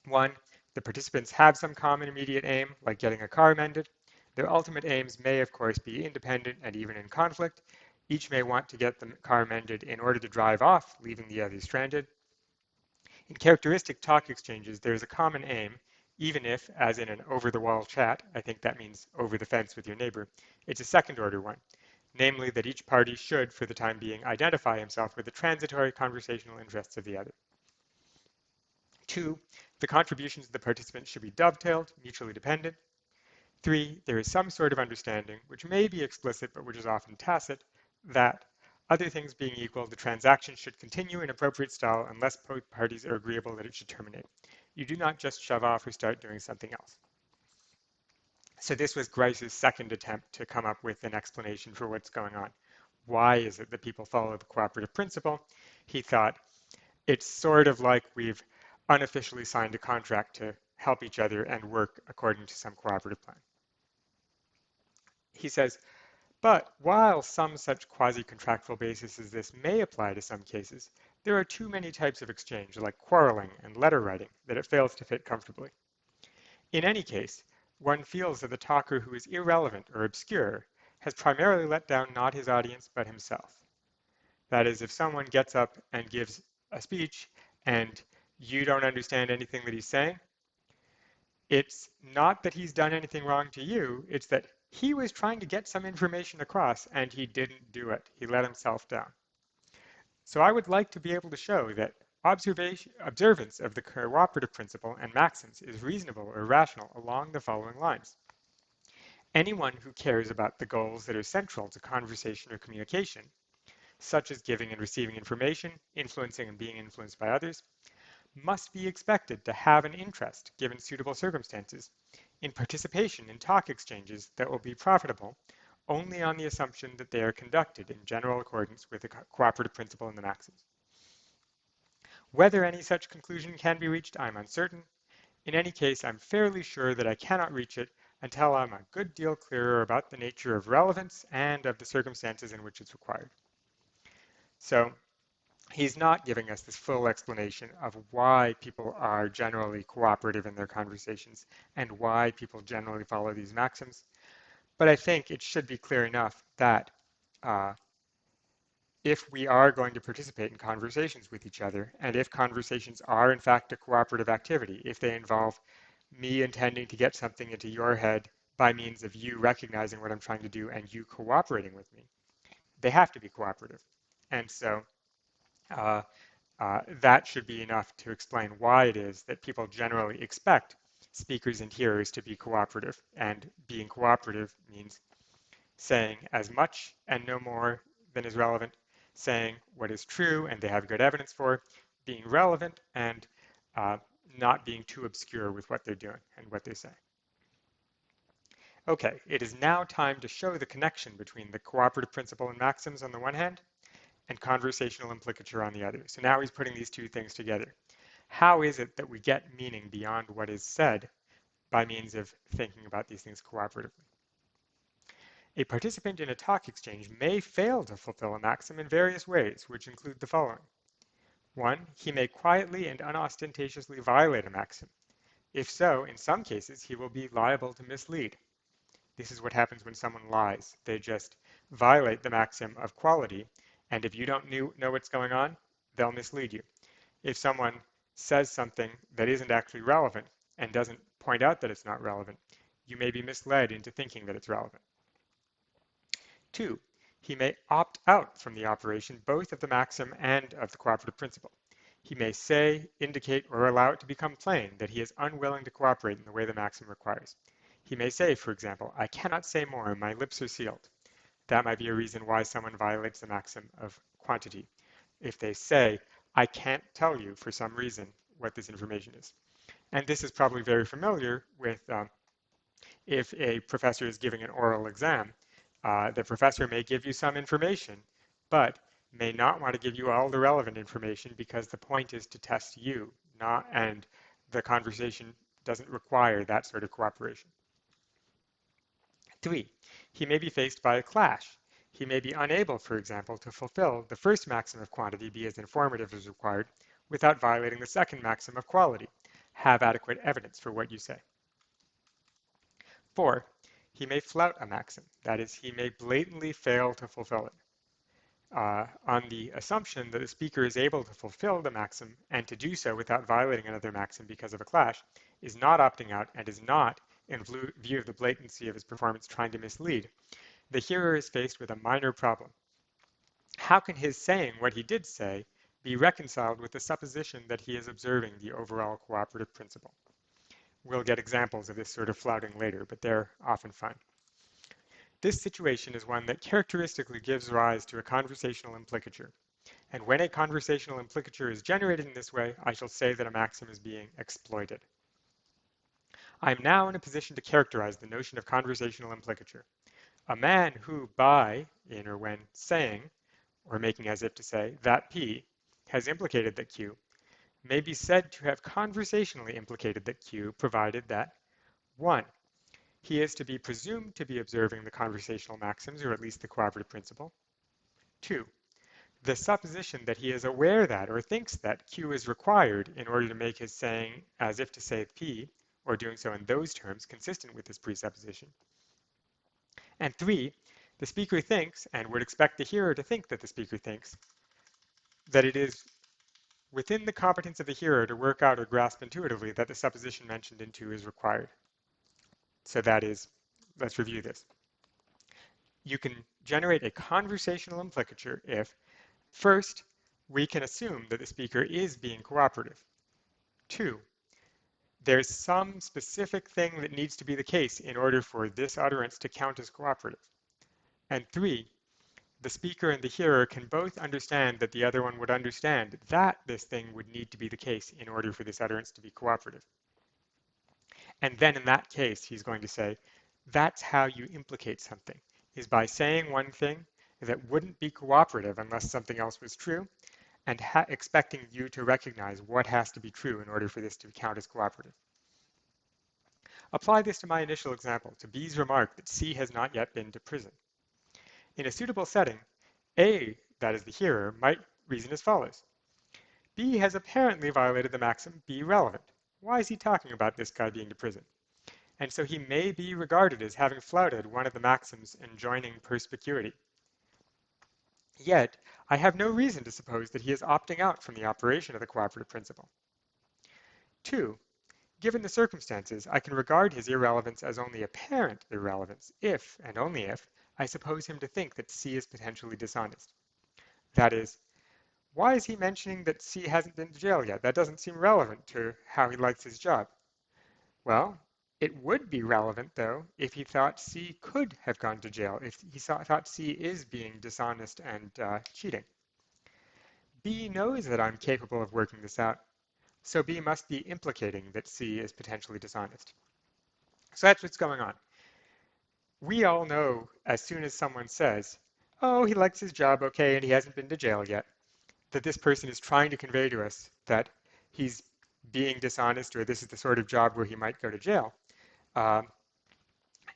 One, the participants have some common immediate aim, like getting a car mended. Their ultimate aims may, of course, be independent and even in conflict. Each may want to get the car mended in order to drive off, leaving the other stranded. In characteristic talk exchanges, there is a common aim, even if, as in an over-the-wall chat, I think that means over the fence with your neighbor, it's a second-order one, namely that each party should, for the time being, identify himself with the transitory conversational interests of the other. Two, the contributions of the participants should be dovetailed, mutually dependent. Three, there is some sort of understanding, which may be explicit but which is often tacit, that, other things being equal, the transaction should continue in appropriate style unless both parties are agreeable that it should terminate. You do not just shove off or start doing something else. So this was Grice's second attempt to come up with an explanation for what's going on. Why is it that people follow the cooperative principle? He thought, it's sort of like we've unofficially signed a contract to help each other and work according to some cooperative plan. He says, but while some such quasi-contractual basis as this may apply to some cases, there are too many types of exchange, like quarreling and letter writing, that it fails to fit comfortably. In any case, one feels that the talker who is irrelevant or obscure has primarily let down not his audience but himself. That is, if someone gets up and gives a speech and you don't understand anything that he's saying, it's not that he's done anything wrong to you, it's that he was trying to get some information across and he didn't do it. He let himself down. So I would like to be able to show that observance of the cooperative principle and maxims is reasonable or rational along the following lines. Anyone who cares about the goals that are central to conversation or communication, such as giving and receiving information, influencing and being influenced by others, must be expected to have an interest, given suitable circumstances, in participation in talk exchanges that will be profitable only on the assumption that they are conducted in general accordance with the cooperative principle and the maxims. Whether any such conclusion can be reached, I'm uncertain. In any case, I'm fairly sure that I cannot reach it until I'm a good deal clearer about the nature of relevance and of the circumstances in which it's required. So he's not giving us this full explanation of why people are generally cooperative in their conversations and why people generally follow these maxims. But I think it should be clear enough that if we are going to participate in conversations with each other, and if conversations are in fact a cooperative activity, if they involve me intending to get something into your head by means of you recognizing what I'm trying to do and you cooperating with me, they have to be cooperative. And so that should be enough to explain why it is that people generally expect speakers and hearers to be cooperative. And being cooperative means saying as much and no more than is relevant, saying what is true and they have good evidence for, being relevant, and not being too obscure with what they're doing and what they say. Okay, it is now time to show the connection between the cooperative principle and maxims on the one hand and conversational implicature on the other. So now he's putting these two things together. How is it that we get meaning beyond what is said by means of thinking about these things cooperatively? A participant in a talk exchange may fail to fulfill a maxim in various ways, which include the following. 1. He may quietly and unostentatiously violate a maxim. If so, in some cases, he will be liable to mislead. This is what happens when someone lies. They just violate the maxim of quality, and if you don't know what's going on, they'll mislead you. If someone says something that isn't actually relevant and doesn't point out that it's not relevant, you may be misled into thinking that it's relevant. 2. He may opt out from the operation both of the maxim and of the cooperative principle. He may say, indicate, or allow it to become plain that he is unwilling to cooperate in the way the maxim requires. He may say, for example, I cannot say more, my lips are sealed. That might be a reason why someone violates the maxim of quantity. If they say, I can't tell you for some reason what this information is. And this is probably very familiar with if a professor is giving an oral exam. The professor may give you some information, but may not want to give you all the relevant information because the point is to test you, and the conversation doesn't require that sort of cooperation. 3. He may be faced by a clash. He may be unable, for example, to fulfill the first maxim of quantity, be as informative as required, without violating the second maxim of quality. Have adequate evidence for what you say. 4. He may flout a maxim. That is, he may blatantly fail to fulfill it. On the assumption that the speaker is able to fulfill the maxim and to do so without violating another maxim because of a clash, is not opting out and is not, in view of the blatancy of his performance, trying to mislead, the hearer is faced with a minor problem. How can his saying what he did say be reconciled with the supposition that he is observing the overall cooperative principle? We'll get examples of this sort of flouting later, but they're often fun. This situation is one that characteristically gives rise to a conversational implicature. And when a conversational implicature is generated in this way, I shall say that a maxim is being exploited. I am now in a position to characterize the notion of conversational implicature. A man who by, in or when saying, or making as if to say, that P has implicated that Q, may be said to have conversationally implicated that Q, provided that 1. He is to be presumed to be observing the conversational maxims, or at least the cooperative principle. 2. The supposition that he is aware that or thinks that Q is required in order to make his saying as if to say P, or doing so in those terms, consistent with this presupposition. And 3. The speaker thinks, and would expect the hearer to think that the speaker thinks, that it is within the competence of the hearer to work out or grasp intuitively that the supposition mentioned in 2 is required. So that is, let's review this. You can generate a conversational implicature if, first, we can assume that the speaker is being cooperative. 2, there's some specific thing that needs to be the case in order for this utterance to count as cooperative. And 3, the speaker and the hearer can both understand that the other one would understand that this thing would need to be the case in order for this utterance to be cooperative. And then in that case, he's going to say, that's how you implicate something, is by saying one thing that wouldn't be cooperative unless something else was true, and expecting you to recognize what has to be true in order for this to count as cooperative. Apply this to my initial example, to B's remark that C has not yet been to prison. In a suitable setting, A, that is the hearer, might reason as follows. B has apparently violated the maxim, be relevant. Why is he talking about this guy being to prison? And so he may be regarded as having flouted one of the maxims enjoining perspicuity. Yet, I have no reason to suppose that he is opting out from the operation of the cooperative principle. 2. Given the circumstances, I can regard his irrelevance as only apparent irrelevance if, and only if, I suppose him to think that C is potentially dishonest. That is, why is he mentioning that C hasn't been to jail yet? That doesn't seem relevant to how he likes his job. Well, it would be relevant, though, if he thought C could have gone to jail, if he thought C is being dishonest and cheating. B knows that I'm capable of working this out, so B must be implicating that C is potentially dishonest. So that's what's going on. We all know as soon as someone says, oh, he likes his job okay and he hasn't been to jail yet, that this person is trying to convey to us that he's being dishonest or this is the sort of job where he might go to jail.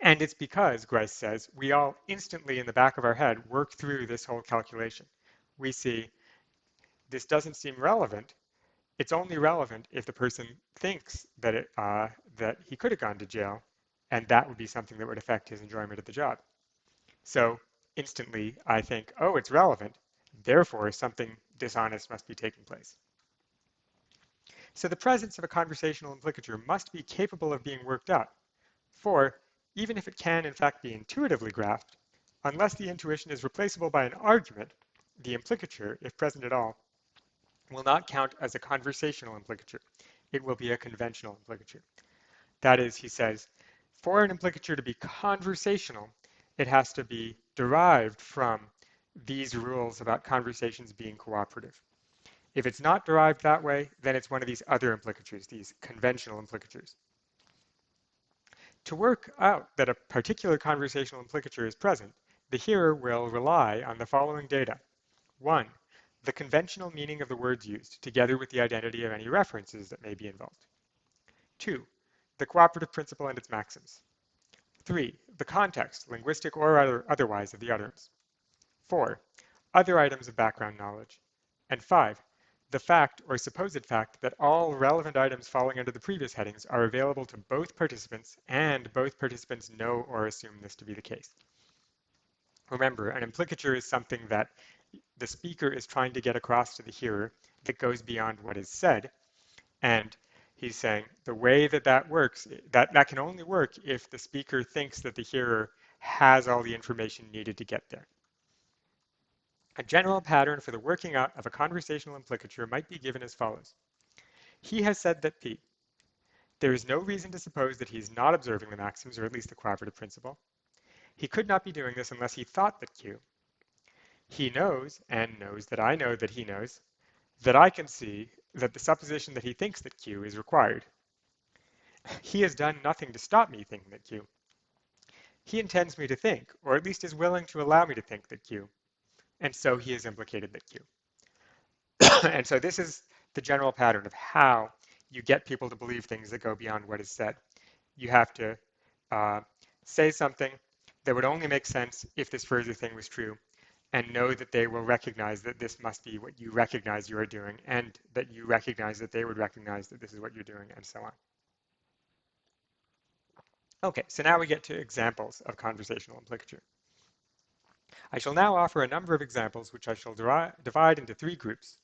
And it's because, Grice says, we all instantly in the back of our head work through this whole calculation. We see this doesn't seem relevant. It's only relevant if the person thinks that that he could have gone to jail, and that would be something that would affect his enjoyment of the job. So instantly I think, oh, it's relevant. Therefore, something dishonest must be taking place. So the presence of a conversational implicature must be capable of being worked out. For even if it can in fact be intuitively graphed, unless the intuition is replaceable by an argument, the implicature, if present at all, will not count as a conversational implicature. It will be a conventional implicature. That is, he says, for an implicature to be conversational, it has to be derived from these rules about conversations being cooperative. If it's not derived that way, then it's one of these other implicatures, these conventional implicatures. To work out that a particular conversational implicature is present, the hearer will rely on the following data. 1. The conventional meaning of the words used, together with the identity of any references that may be involved. 2. The cooperative principle and its maxims. 3. The context, linguistic or otherwise, of the utterance. 4. Other items of background knowledge. And 5. The fact or supposed fact that all relevant items falling under the previous headings are available to both participants and both participants know or assume this to be the case. Remember, an implicature is something that the speaker is trying to get across to the hearer that goes beyond what is said. And he's saying the way that that works, that can only work if the speaker thinks that the hearer has all the information needed to get there. A general pattern for the working out of a conversational implicature might be given as follows. He has said that P. There is no reason to suppose that he is not observing the maxims, or at least the cooperative principle. He could not be doing this unless he thought that Q. He knows, and knows that I know that he knows, that I can see that the supposition that he thinks that Q is required. He has done nothing to stop me thinking that Q. He intends me to think, or at least is willing to allow me to think that Q. And so he has implicated that Q. And so this is the general pattern of how you get people to believe things that go beyond what is said. You have to say something that would only make sense if this further thing was true, and know that they will recognize that this must be what you recognize you are doing, and that you recognize that they would recognize that this is what you're doing, and so on. Okay, so now we get to examples of conversational implicature. I shall now offer a number of examples which I shall divide into 3 groups.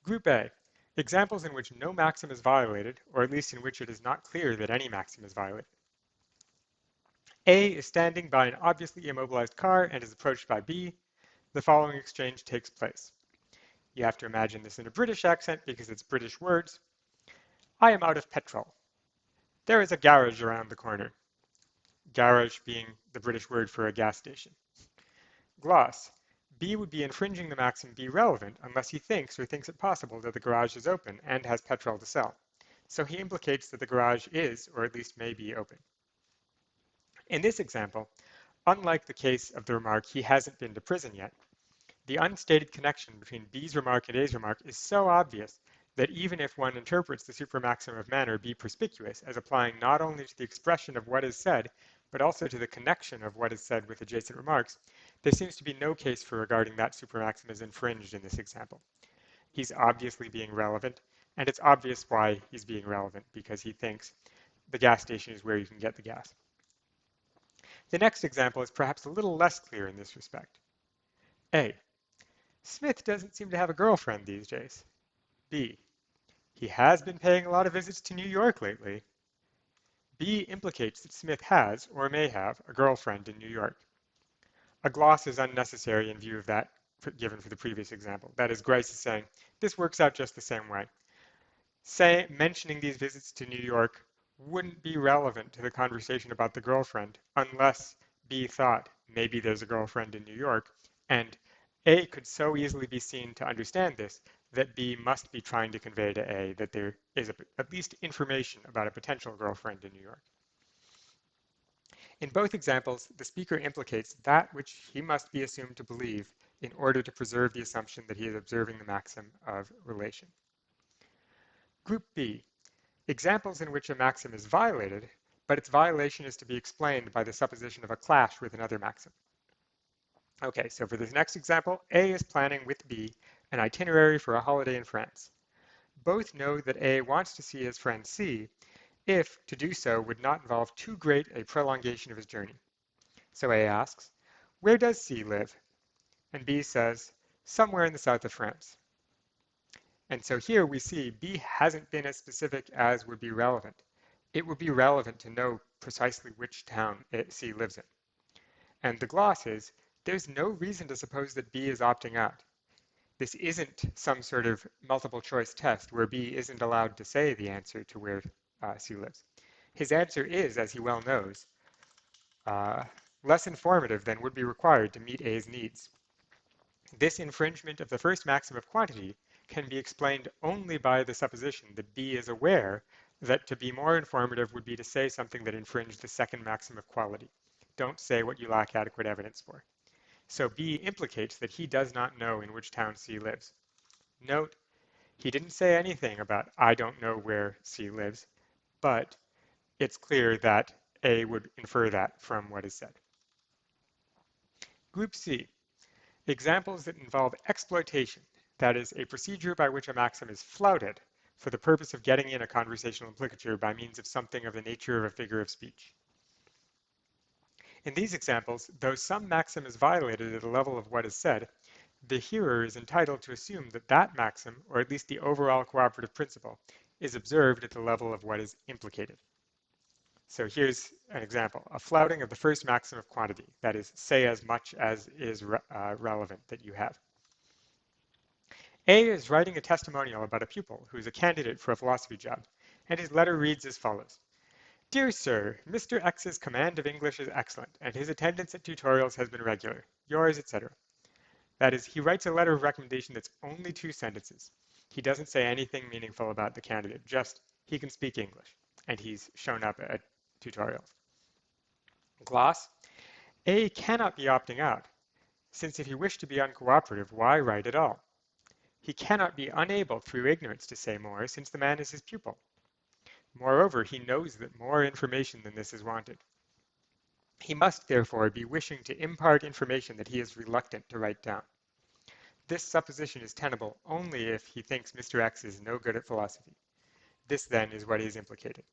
Group A, examples in which no maxim is violated, or at least in which it is not clear that any maxim is violated. A is standing by an obviously immobilized car and is approached by B. The following exchange takes place. You have to imagine this in a British accent because it's British words. I am out of petrol. There is a garage around the corner. Garage being the British word for a gas station. Gloss. B would be infringing the maxim be relevant unless he thinks or thinks it possible that the garage is open and has petrol to sell. So he implicates that the garage is, or at least may be, open. In this example, unlike the case of the remark, he hasn't been to prison yet, the unstated connection between B's remark and A's remark is so obvious that even if one interprets the supramaxim of manner be perspicuous as applying not only to the expression of what is said, but also to the connection of what is said with adjacent remarks, there seems to be no case for regarding that supramaxim as infringed in this example. He's obviously being relevant, and it's obvious why he's being relevant, because he thinks the gas station is where you can get the gas. The next example is perhaps a little less clear in this respect. A. Smith doesn't seem to have a girlfriend these days. B. He has been paying a lot of visits to New York lately. B implicates that Smith has, or may have, a girlfriend in New York. A gloss is unnecessary in view of that given for the previous example. That is, Grice is saying, this works out just the same way. Mentioning these visits to New York wouldn't be relevant to the conversation about the girlfriend unless B thought maybe there's a girlfriend in New York, and A could so easily be seen to understand this that B must be trying to convey to A that there is at least information about a potential girlfriend in New York. In both examples, the speaker implicates that which he must be assumed to believe in order to preserve the assumption that he is observing the maxim of relation. Group B, examples in which a maxim is violated, but its violation is to be explained by the supposition of a clash with another maxim. Okay, so for this next example, A is planning with B an itinerary for a holiday in France. Both know that A wants to see his friend C if to do so would not involve too great a prolongation of his journey. So A asks, "Where does C live?" And B says, "Somewhere in the south of France." And so here we see B hasn't been as specific as would be relevant. It would be relevant to know precisely which town C lives in. And the gloss is, there's no reason to suppose that B is opting out. This isn't some sort of multiple choice test where B isn't allowed to say the answer to where C lives. His answer is, as he well knows, less informative than would be required to meet A's needs. This infringement of the first maxim of quantity can be explained only by the supposition that B is aware that to be more informative would be to say something that infringed the second maxim of quality. Don't say what you lack adequate evidence for. So B implicates that he does not know in which town C lives. Note, he didn't say anything about I don't know where C lives, but it's clear that A would infer that from what is said. Group C, examples that involve exploitation, that is, a procedure by which a maxim is flouted for the purpose of getting in a conversational implicature by means of something of the nature of a figure of speech. In these examples, though some maxim is violated at the level of what is said, the hearer is entitled to assume that that maxim, or at least the overall cooperative principle, is observed at the level of what is implicated. So here's an example, a flouting of the first maxim of quantity, that is, say as much as is relevant that you have. A is writing a testimonial about a pupil who is a candidate for a philosophy job, and his letter reads as follows. Dear Sir, Mr. X's command of English is excellent, and his attendance at tutorials has been regular. Yours, etc. That is, he writes a letter of recommendation that's only 2 sentences. He doesn't say anything meaningful about the candidate, just he can speak English, and he's shown up at tutorials. Gloss, A cannot be opting out, since if he wished to be uncooperative, why write at all? He cannot be unable through ignorance to say more, since the man is his pupil. Moreover, he knows that more information than this is wanted. He must, therefore, be wishing to impart information that he is reluctant to write down. This supposition is tenable only if he thinks Mr. X is no good at philosophy. This, then, is what is implicated.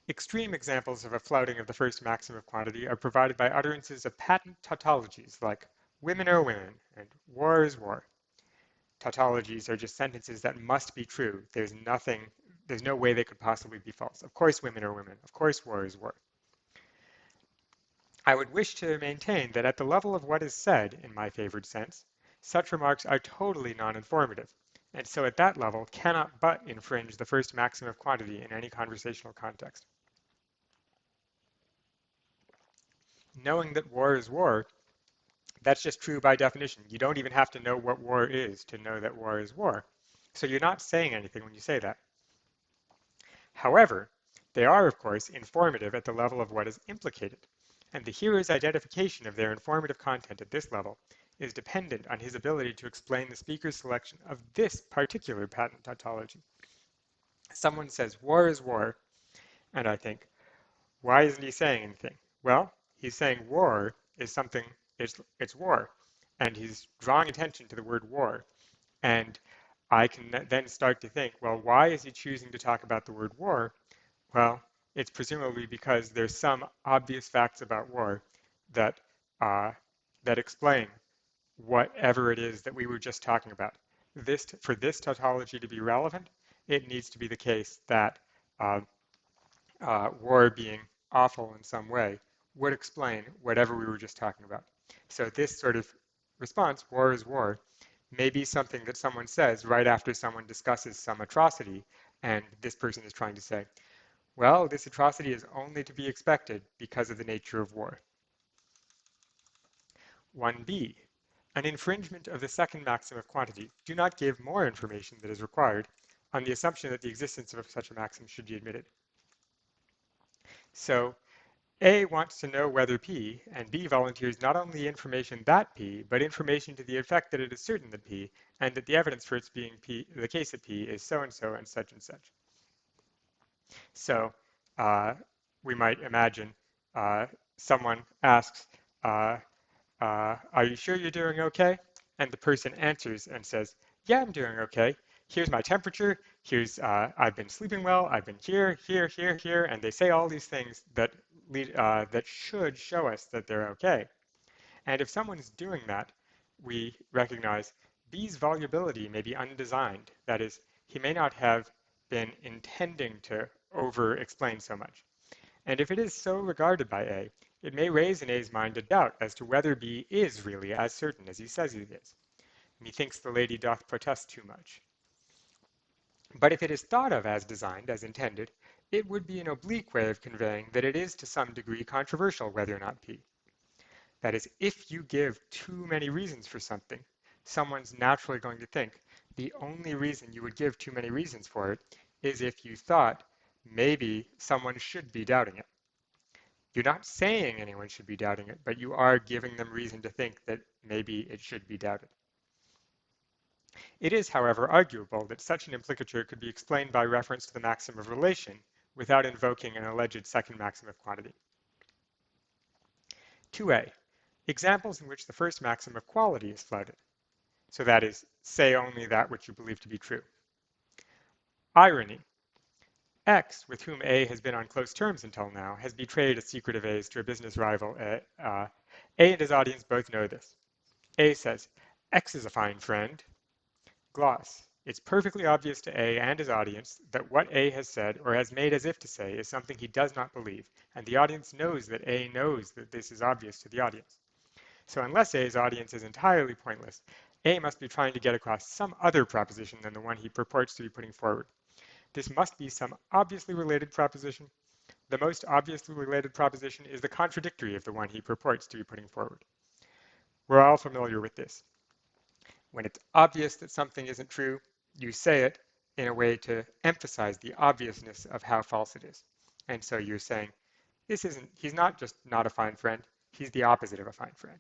Extreme examples of a flouting of the first maxim of quantity are provided by utterances of patent tautologies like women are women and war is war. Tautologies are just sentences that must be true. There's no way they could possibly be false. Of course women are women. Of course war is war. I would wish to maintain that at the level of what is said, in my favored sense, such remarks are totally non-informative, and so at that level cannot but infringe the first maxim of quantity in any conversational context. Knowing that war is war, that's just true by definition. You don't even have to know what war is to know that war is war. So you're not saying anything when you say that. However, they are, of course, informative at the level of what is implicated, and the hearer's identification of their informative content at this level is dependent on his ability to explain the speaker's selection of this particular patent tautology. Someone says, war is war, and I think, why isn't he saying anything? Well, he's saying war is something, it's war, and he's drawing attention to the word war. And I can then start to think, well, why is he choosing to talk about the word war? Well, it's presumably because there's some obvious facts about war that that explain whatever it is that we were just talking about. For this tautology to be relevant, it needs to be the case that war being awful in some way would explain whatever we were just talking about. So this sort of response, war is war, may be something that someone says right after someone discusses some atrocity, and this person is trying to say, well, this atrocity is only to be expected because of the nature of war. 1b. An infringement of the second maxim of quantity. Do not give more information than is required on the assumption that the existence of such a maxim should be admitted. So A wants to know whether P, and B volunteers not only information that P, but information to the effect that it is certain that P, and that the evidence for its being P, the case that P is so and so and such and such. So uh, we might imagine uh, someone asks, uh, are you sure you're doing okay? And the person answers and says, yeah, I'm doing okay. Here's my temperature. Here's, I've been sleeping well. I've been here, here, here, here. And they say all these things that that should show us that they're okay. And if someone is doing that, we recognize B's volubility may be undesigned. That is, he may not have been intending to over-explain so much. And if it is so regarded by A, it may raise in A's mind a doubt as to whether B is really as certain as he says it is. Methinks the lady doth protest too much. But if it is thought of as designed, as intended, it would be an oblique way of conveying that it is to some degree controversial whether or not P. That is, if you give too many reasons for something, someone's naturally going to think the only reason you would give too many reasons for it is if you thought maybe someone should be doubting it. You're not saying anyone should be doubting it, but you are giving them reason to think that maybe it should be doubted. It is, however, arguable that such an implicature could be explained by reference to the maxim of relation without invoking an alleged second maxim of quantity. 2a. Examples in which the first maxim of quality is flouted. So that is, say only that which you believe to be true. Irony. X, with whom A has been on close terms until now, has betrayed a secret of A's to a business rival. A and his audience both know this. A says, X is a fine friend. Gloss. It's perfectly obvious to A and his audience that what A has said or has made as if to say is something he does not believe, and the audience knows that A knows that this is obvious to the audience. So unless A's audience is entirely pointless, A must be trying to get across some other proposition than the one he purports to be putting forward. This must be some obviously related proposition. The most obviously related proposition is the contradictory of the one he purports to be putting forward. We're all familiar with this. When it's obvious that something isn't true, you say it in a way to emphasize the obviousness of how false it is. And so you're saying, he's not just not a fine friend, he's the opposite of a fine friend.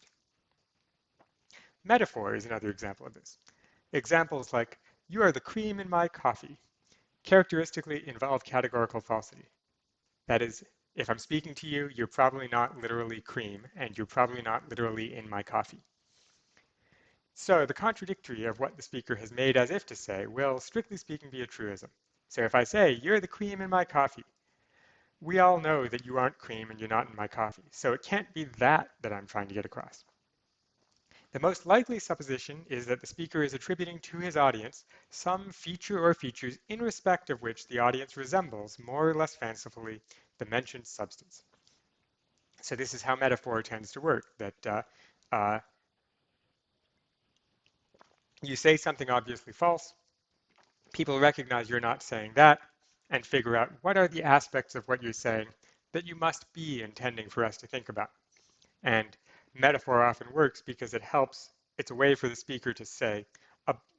Metaphor is another example of this. Examples like, you are the cream in my coffee, characteristically involve categorical falsity. That is, if I'm speaking to you, you're probably not literally cream, and you're probably not literally in my coffee. So the contradictory of what the speaker has made as if to say will, strictly speaking, be a truism. So if I say, you're the cream in my coffee, we all know that you aren't cream and you're not in my coffee. So it can't be that I'm trying to get across. The most likely supposition is that the speaker is attributing to his audience some feature or features in respect of which the audience resembles, more or less fancifully, the mentioned substance. So this is how metaphor tends to work, that you say something obviously false, people recognize you're not saying that, and figure out what are the aspects of what you're saying that you must be intending for us to think about. And metaphor often works because it's a way for the speaker to say,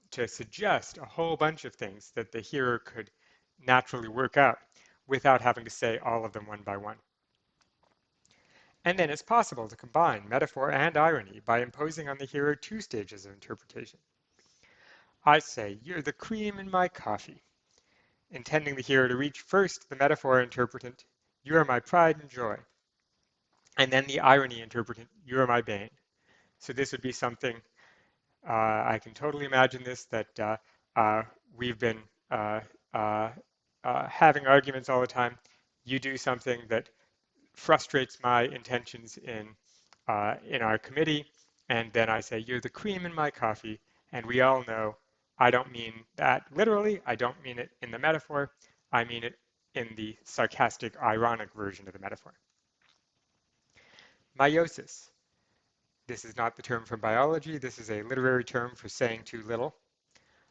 to suggest a whole bunch of things that the hearer could naturally work out without having to say all of them one by one. And then it's possible to combine metaphor and irony by imposing on the hearer two stages of interpretation. I say, you're the cream in my coffee, intending the hearer to reach first the metaphor interpretant, you are my pride and joy, and then the irony interpretant, you are my bane. So this would be something, I can totally imagine this, that we've been having arguments all the time. You do something that frustrates my intentions in our committee, and then I say, you're the cream in my coffee, and we all know I don't mean that literally, I don't mean it in the metaphor, I mean it in the sarcastic, ironic version of the metaphor. Meiosis. This is not the term from biology, this is a literary term for saying too little.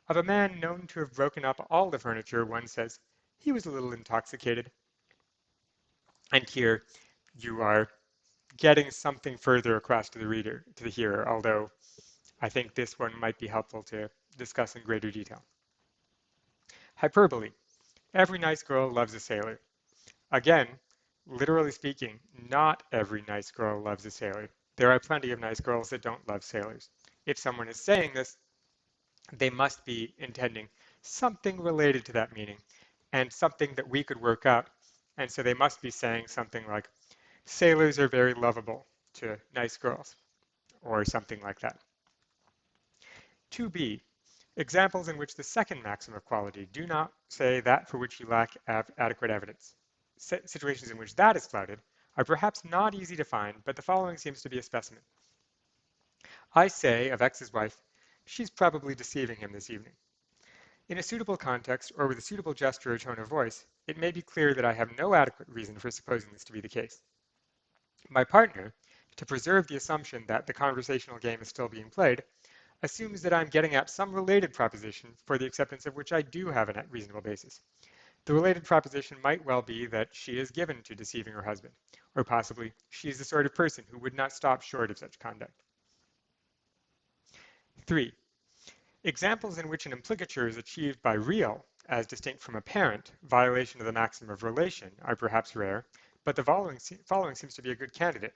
Of a man known to have broken up all the furniture, one says, he was a little intoxicated. And here you are getting something further across to the reader, to the hearer, although I think this one might be helpful to discuss in greater detail. Hyperbole. Every nice girl loves a sailor. Again, literally speaking, not every nice girl loves a sailor. There are plenty of nice girls that don't love sailors. If someone is saying this, they must be intending something related to that meaning, and something that we could work up. And so they must be saying something like, sailors are very lovable to nice girls, or something like that. 2b, examples in which the second maxim of quality do not say that for which you lack adequate evidence. Situations in which that is flouted are perhaps not easy to find, but the following seems to be a specimen. I say of X's wife, she's probably deceiving him this evening. In a suitable context, or with a suitable gesture or tone of voice, it may be clear that I have no adequate reason for supposing this to be the case. My partner, to preserve the assumption that the conversational game is still being played, assumes that I'm getting at some related proposition for the acceptance of which I do have a reasonable basis. The related proposition might well be that she is given to deceiving her husband, or possibly she is the sort of person who would not stop short of such conduct. 3. Examples in which an implicature is achieved by real, as distinct from apparent, violation of the maxim of relation are perhaps rare, but the following seems to be a good candidate.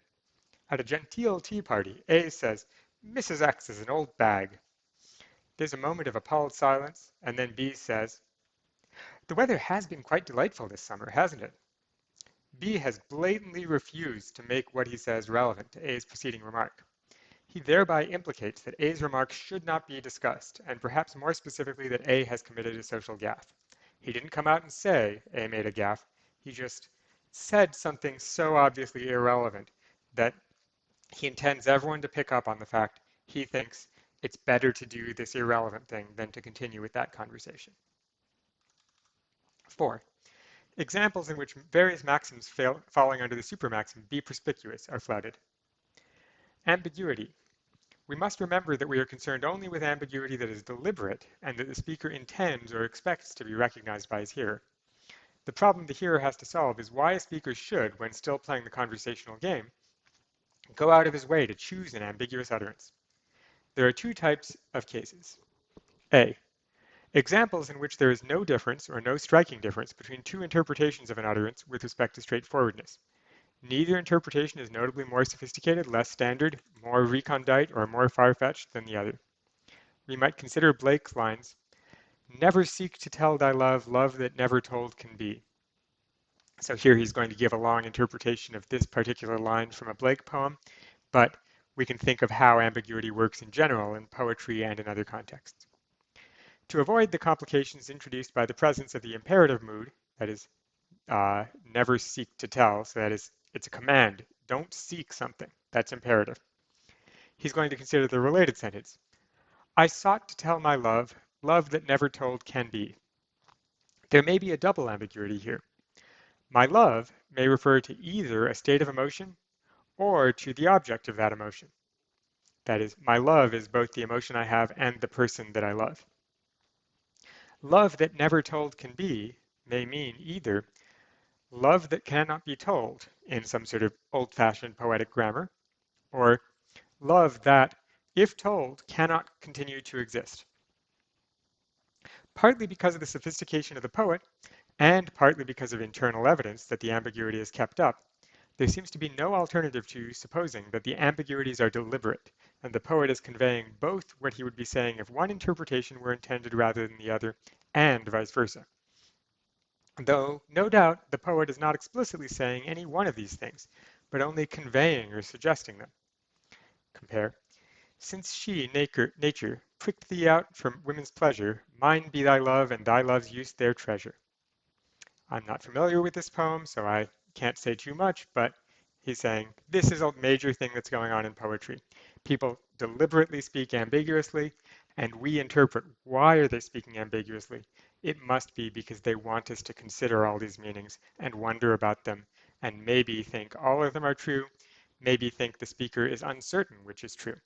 At a genteel tea party, A says, Mrs. X is an old bag. There's a moment of appalled silence, and then B says, the weather has been quite delightful this summer, hasn't it? B has blatantly refused to make what he says relevant to A's preceding remark. He thereby implicates that A's remark should not be discussed, and perhaps more specifically that A has committed a social gaffe. He didn't come out and say A made a gaffe. He just said something so obviously irrelevant that he intends everyone to pick up on the fact he thinks it's better to do this irrelevant thing than to continue with that conversation. 4. Examples in which various maxims falling under the supermaxim be perspicuous are flouted. Ambiguity. We must remember that we are concerned only with ambiguity that is deliberate and that the speaker intends or expects to be recognized by his hearer. The problem the hearer has to solve is why a speaker should, when still playing the conversational game, go out of his way to choose an ambiguous utterance. There are two types of cases. A. Examples in which there is no difference or no striking difference between two interpretations of an utterance with respect to straightforwardness. Neither interpretation is notably more sophisticated, less standard, more recondite, or more far-fetched than the other. We might consider Blake's lines, never seek to tell thy love, love that never told can be. So here he's going to give a long interpretation of this particular line from a Blake poem, but we can think of how ambiguity works in general in poetry and in other contexts. To avoid the complications introduced by the presence of the imperative mood, that is, never seek to tell, so that is, it's a command, don't seek something, that's imperative. He's going to consider the related sentence. I sought to tell my love, love that never told can be. There may be a double ambiguity here. My love may refer to either a state of emotion or to the object of that emotion. That is, my love is both the emotion I have and the person that I love. Love that never told can be may mean either love that cannot be told in some sort of old-fashioned poetic grammar, or love that, if told, cannot continue to exist. Partly because of the sophistication of the poet, and partly because of internal evidence that the ambiguity is kept up, there seems to be no alternative to supposing that the ambiguities are deliberate, and the poet is conveying both what he would be saying if one interpretation were intended rather than the other, and vice versa. Though, no doubt, the poet is not explicitly saying any one of these things, but only conveying or suggesting them. Compare. Since she, nature, pricked thee out from women's pleasure, mine be thy love, and thy love's use their treasure. I'm not familiar with this poem, so I can't say too much, but he's saying this is a major thing that's going on in poetry. People deliberately speak ambiguously, and we interpret why are they speaking ambiguously. It must be because they want us to consider all these meanings and wonder about them, and maybe think all of them are true, maybe think the speaker is uncertain which is true.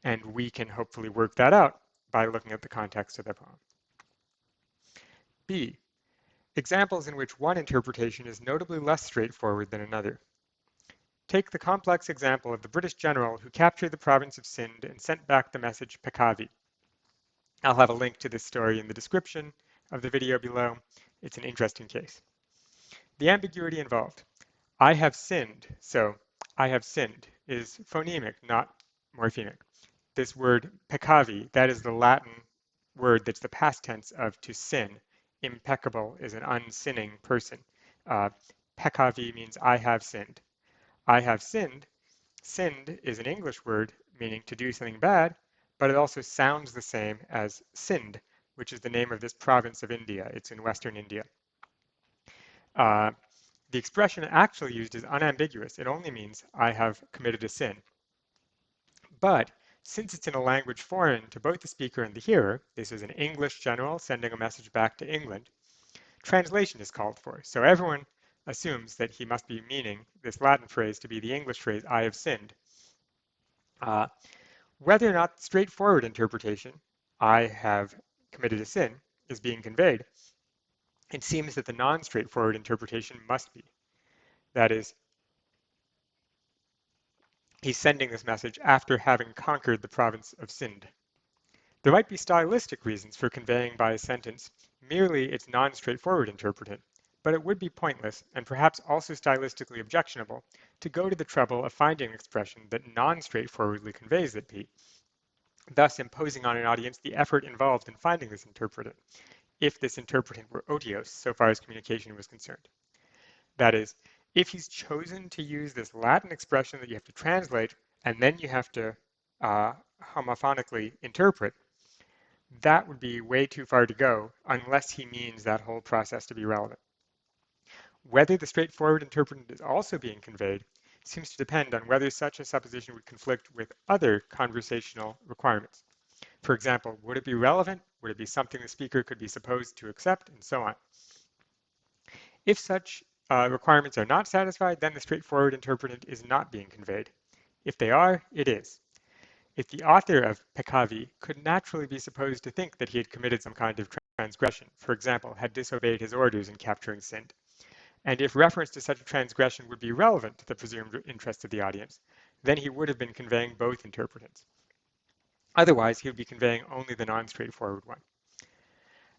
And we can hopefully work that out by looking at the context of the poem. B. Examples in which one interpretation is notably less straightforward than another. Take the complex example of the British general who captured the province of Sind and sent back the message Pekavi. I'll have a link to this story in the description of the video below. It's an interesting case. The ambiguity involved. I have sinned, so I have sinned is phonemic, not morphemic. This word Pekavi, that is the Latin word that's the past tense of to sin, impeccable is an unsinning person. Uh, Peccavi means I have sinned. I have sinned. Sinned is an English word meaning to do something bad, but it also sounds the same as Sind, which is the name of this province of India. It's in Western India. Uh, the expression actually used is unambiguous. It only means I have committed a sin. But since it's in a language foreign to both the speaker and the hearer, this is an English general sending a message back to England, translation is called for. So everyone assumes that he must be meaning this Latin phrase to be the English phrase, I have sinned. Uh, Whether or not straightforward interpretation, I have committed a sin, is being conveyed, it seems that the non-straightforward interpretation must be. That is, he's sending this message after having conquered the province of Sind. There might be stylistic reasons for conveying by a sentence merely its non-straightforward interpretation, but it would be pointless, and perhaps also stylistically objectionable, to go to the trouble of finding an expression that non-straightforwardly conveys that P, thus imposing on an audience the effort involved in finding this interpretant, if this interpretant were odious so far as communication was concerned. That is, if he's chosen to use this Latin expression that you have to translate, and then you have to homophonically interpret, that would be way too far to go unless he means that whole process to be relevant. Whether the straightforward interpretant is also being conveyed seems to depend on whether such a supposition would conflict with other conversational requirements. For example, would it be relevant? Would it be something the speaker could be supposed to accept? And so on. If such requirements are not satisfied, then the straightforward interpretant is not being conveyed. If they are, it is. If the author of Peccavi could naturally be supposed to think that he had committed some kind of transgression, for example, had disobeyed his orders in capturing Sind, and if reference to such a transgression would be relevant to the presumed interest of the audience, then he would have been conveying both interpretants. Otherwise, he would be conveying only the non-straightforward one.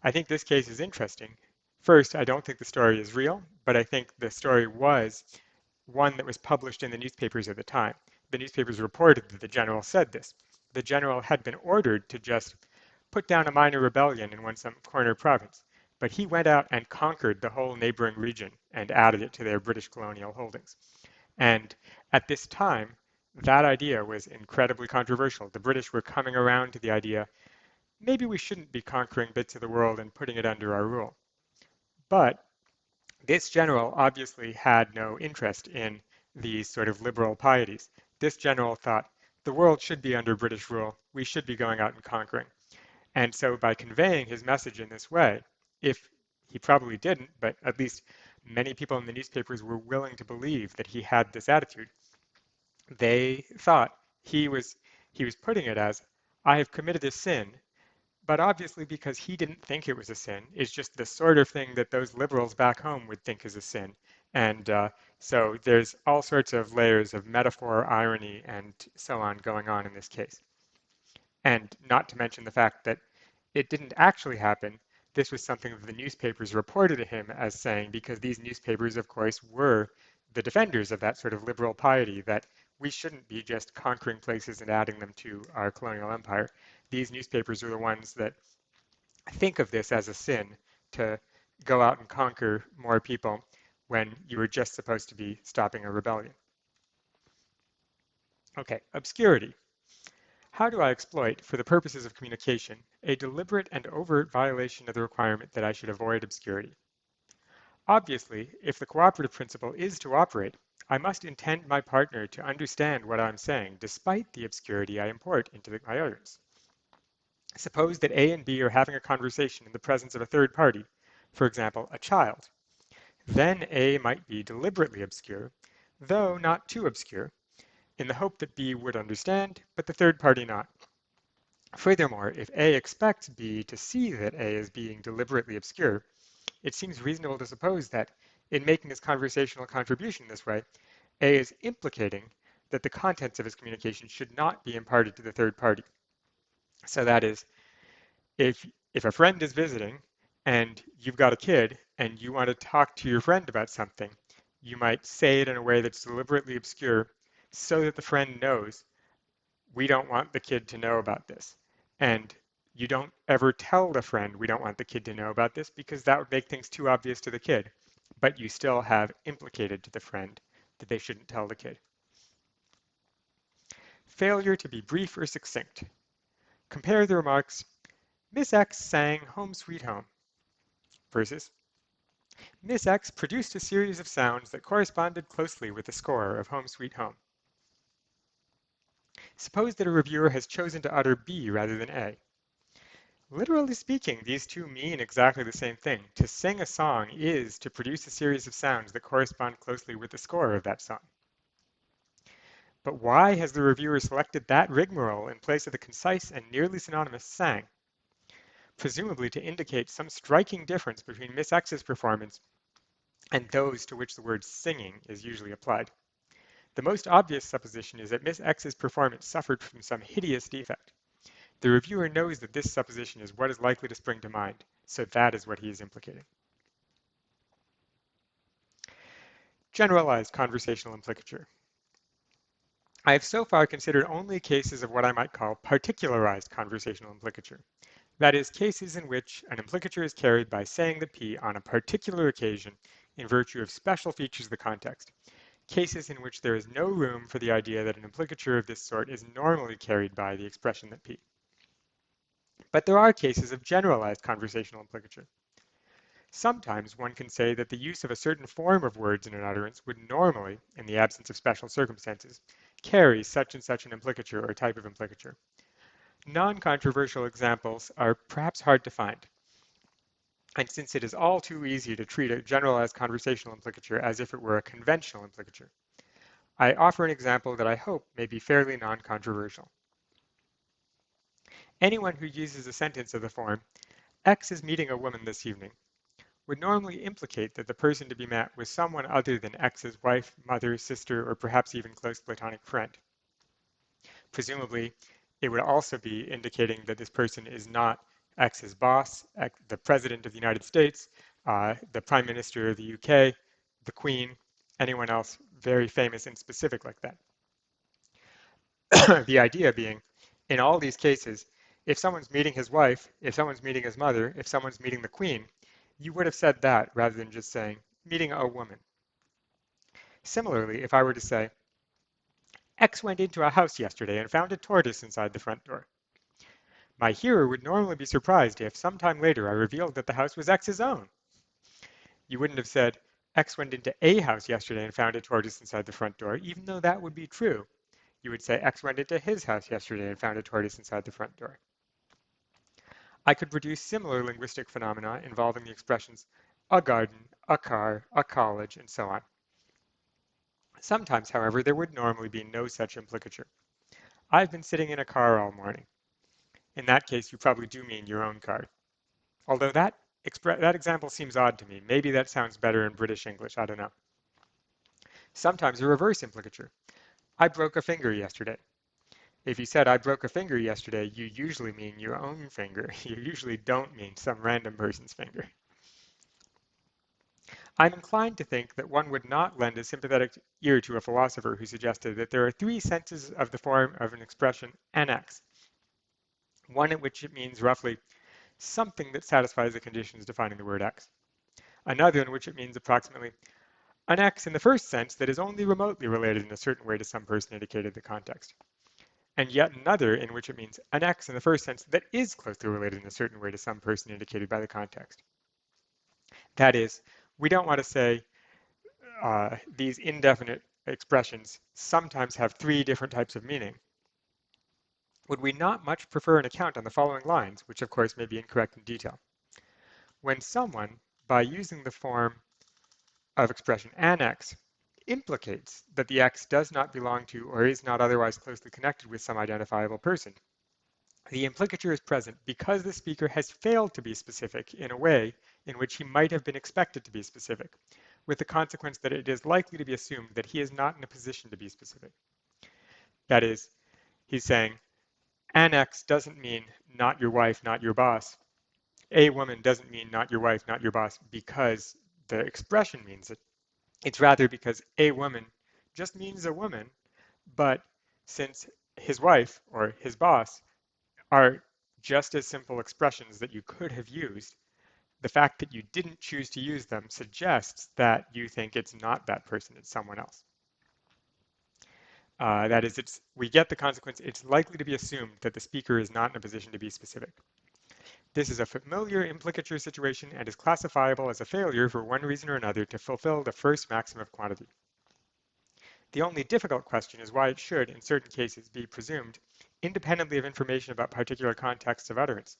I think this case is interesting. First, I don't think the story is real, but I think the story was one that was published in the newspapers at the time. The newspapers reported that the general said this. The general had been ordered to just put down a minor rebellion in some corner province, but he went out and conquered the whole neighboring region and added it to their British colonial holdings. And at this time, that idea was incredibly controversial. The British were coming around to the idea, maybe we shouldn't be conquering bits of the world and putting it under our rule. But this general obviously had no interest in these sort of liberal pieties. This general thought, the world should be under British rule, we should be going out and conquering. And so by conveying his message in this way, if he probably didn't, but at least many people in the newspapers were willing to believe that he had this attitude, they thought he was putting it as, I have committed a sin, but obviously because he didn't think it was a sin. It's just the sort of thing that those liberals back home would think is a sin. And so there's all sorts of layers of metaphor, irony, and so on going on in this case. And not to mention the fact that it didn't actually happen. This was something that the newspapers reported to him as saying, because these newspapers, of course, were the defenders of that sort of liberal piety, that we shouldn't be just conquering places and adding them to our colonial empire. These newspapers are the ones that think of this as a sin to go out and conquer more people when you were just supposed to be stopping a rebellion. Okay, obscurity. How do I exploit, for the purposes of communication, a deliberate and overt violation of the requirement that I should avoid obscurity? Obviously, if the cooperative principle is to operate, I must intend my partner to understand what I'm saying, despite the obscurity I import into my utterance. Suppose that A and B are having a conversation in the presence of a third party, for example, a child. Then A might be deliberately obscure, though not too obscure, in the hope that B would understand, but the third party not. Furthermore, if A expects B to see that A is being deliberately obscure, it seems reasonable to suppose that, in making his conversational contribution this way, A is implicating that the contents of his communication should not be imparted to the third party. So that is, if a friend is visiting and you've got a kid and you want to talk to your friend about something, you might say it in a way that's deliberately obscure so that the friend knows we don't want the kid to know about this. And You don't ever tell the friend we don't want the kid to know about this because that would make things too obvious to the kid, but you still have implicated to the friend that they shouldn't tell the kid. Failure to be brief or succinct. Compare the remarks, Miss X sang Home Sweet Home versus Miss X produced a series of sounds that corresponded closely with the score of Home Sweet Home. Suppose that a reviewer has chosen to utter B rather than A. Literally speaking, these two mean exactly the same thing. To sing a song is to produce a series of sounds that correspond closely with the score of that song. But why has the reviewer selected that rigmarole in place of the concise and nearly synonymous sang? Presumably to indicate some striking difference between Miss X's performance and those to which the word singing is usually applied. The most obvious supposition is that Miss X's performance suffered from some hideous defect. The reviewer knows that this supposition is what is likely to spring to mind, so that is what he is implicating. Generalized conversational implicature. I have so far considered only cases of what I might call particularized conversational implicature. That is, cases in which an implicature is carried by saying the P on a particular occasion in virtue of special features of the context. Cases in which there is no room for the idea that an implicature of this sort is normally carried by the expression that P. But there are cases of generalized conversational implicature. Sometimes one can say that the use of a certain form of words in an utterance would normally, in the absence of special circumstances, carry such and such an implicature or type of implicature. Non-controversial examples are perhaps hard to find. And since it is all too easy to treat a generalized conversational implicature as if it were a conventional implicature, I offer an example that I hope may be fairly non-controversial. Anyone who uses a sentence of the form, X is meeting a woman this evening, would normally implicate that the person to be met was someone other than X's wife, mother, sister, or perhaps even close platonic friend. Presumably, it would also be indicating that this person is not X's boss, the President of the United States, the Prime Minister of the UK, the Queen, anyone else very famous and specific like that. The idea being, in all these cases, if someone's meeting his wife, if someone's meeting his mother, if someone's meeting the Queen, you would have said that rather than just saying, meeting a woman. Similarly, if I were to say, X went into a house yesterday and found a tortoise inside the front door. My hearer would normally be surprised if sometime later I revealed that the house was X's own. You wouldn't have said, X went into a house yesterday and found a tortoise inside the front door, even though that would be true. You would say X went into his house yesterday and found a tortoise inside the front door. I could produce similar linguistic phenomena involving the expressions a garden, a car, a college, and so on. Sometimes, however, there would normally be no such implicature. I've been sitting in a car all morning. In that case, you probably do mean your own car. Although that example seems odd to me. Maybe that sounds better in British English, I don't know. Sometimes a reverse implicature. I broke a finger yesterday. If you said I broke a finger yesterday, you usually mean your own finger. You usually don't mean some random person's finger. I'm inclined to think that one would not lend a sympathetic ear to a philosopher who suggested that there are three senses of the form of an expression annex. One in which it means roughly something that satisfies the conditions defining the word X. Another in which it means approximately an X in the first sense that is only remotely related in a certain way to some person indicated in the context. And yet another in which it means an X in the first sense that is closely related in a certain way to some person indicated by the context. That is, we don't want to say these indefinite expressions sometimes have three different types of meaning. Would we not much prefer an account on the following lines, which of course may be incorrect in detail? When someone, by using the form of expression annex, implicates that the X does not belong to or is not otherwise closely connected with some identifiable person, the implicature is present because the speaker has failed to be specific in a way in which he might have been expected to be specific, with the consequence that it is likely to be assumed that he is not in a position to be specific. That is, he's saying, annex doesn't mean not your wife, not your boss. A woman doesn't mean not your wife, not your boss because the expression means it. It's rather because a woman just means a woman, but since his wife or his boss are just as simple expressions that you could have used, the fact that you didn't choose to use them suggests that you think it's not that person, it's someone else. That is, we get the consequence, it's likely to be assumed that the speaker is not in a position to be specific. This is a familiar implicature situation and is classifiable as a failure for one reason or another to fulfill the first maxim of quantity. The only difficult question is why it should, in certain cases, be presumed, independently of information about particular contexts of utterance,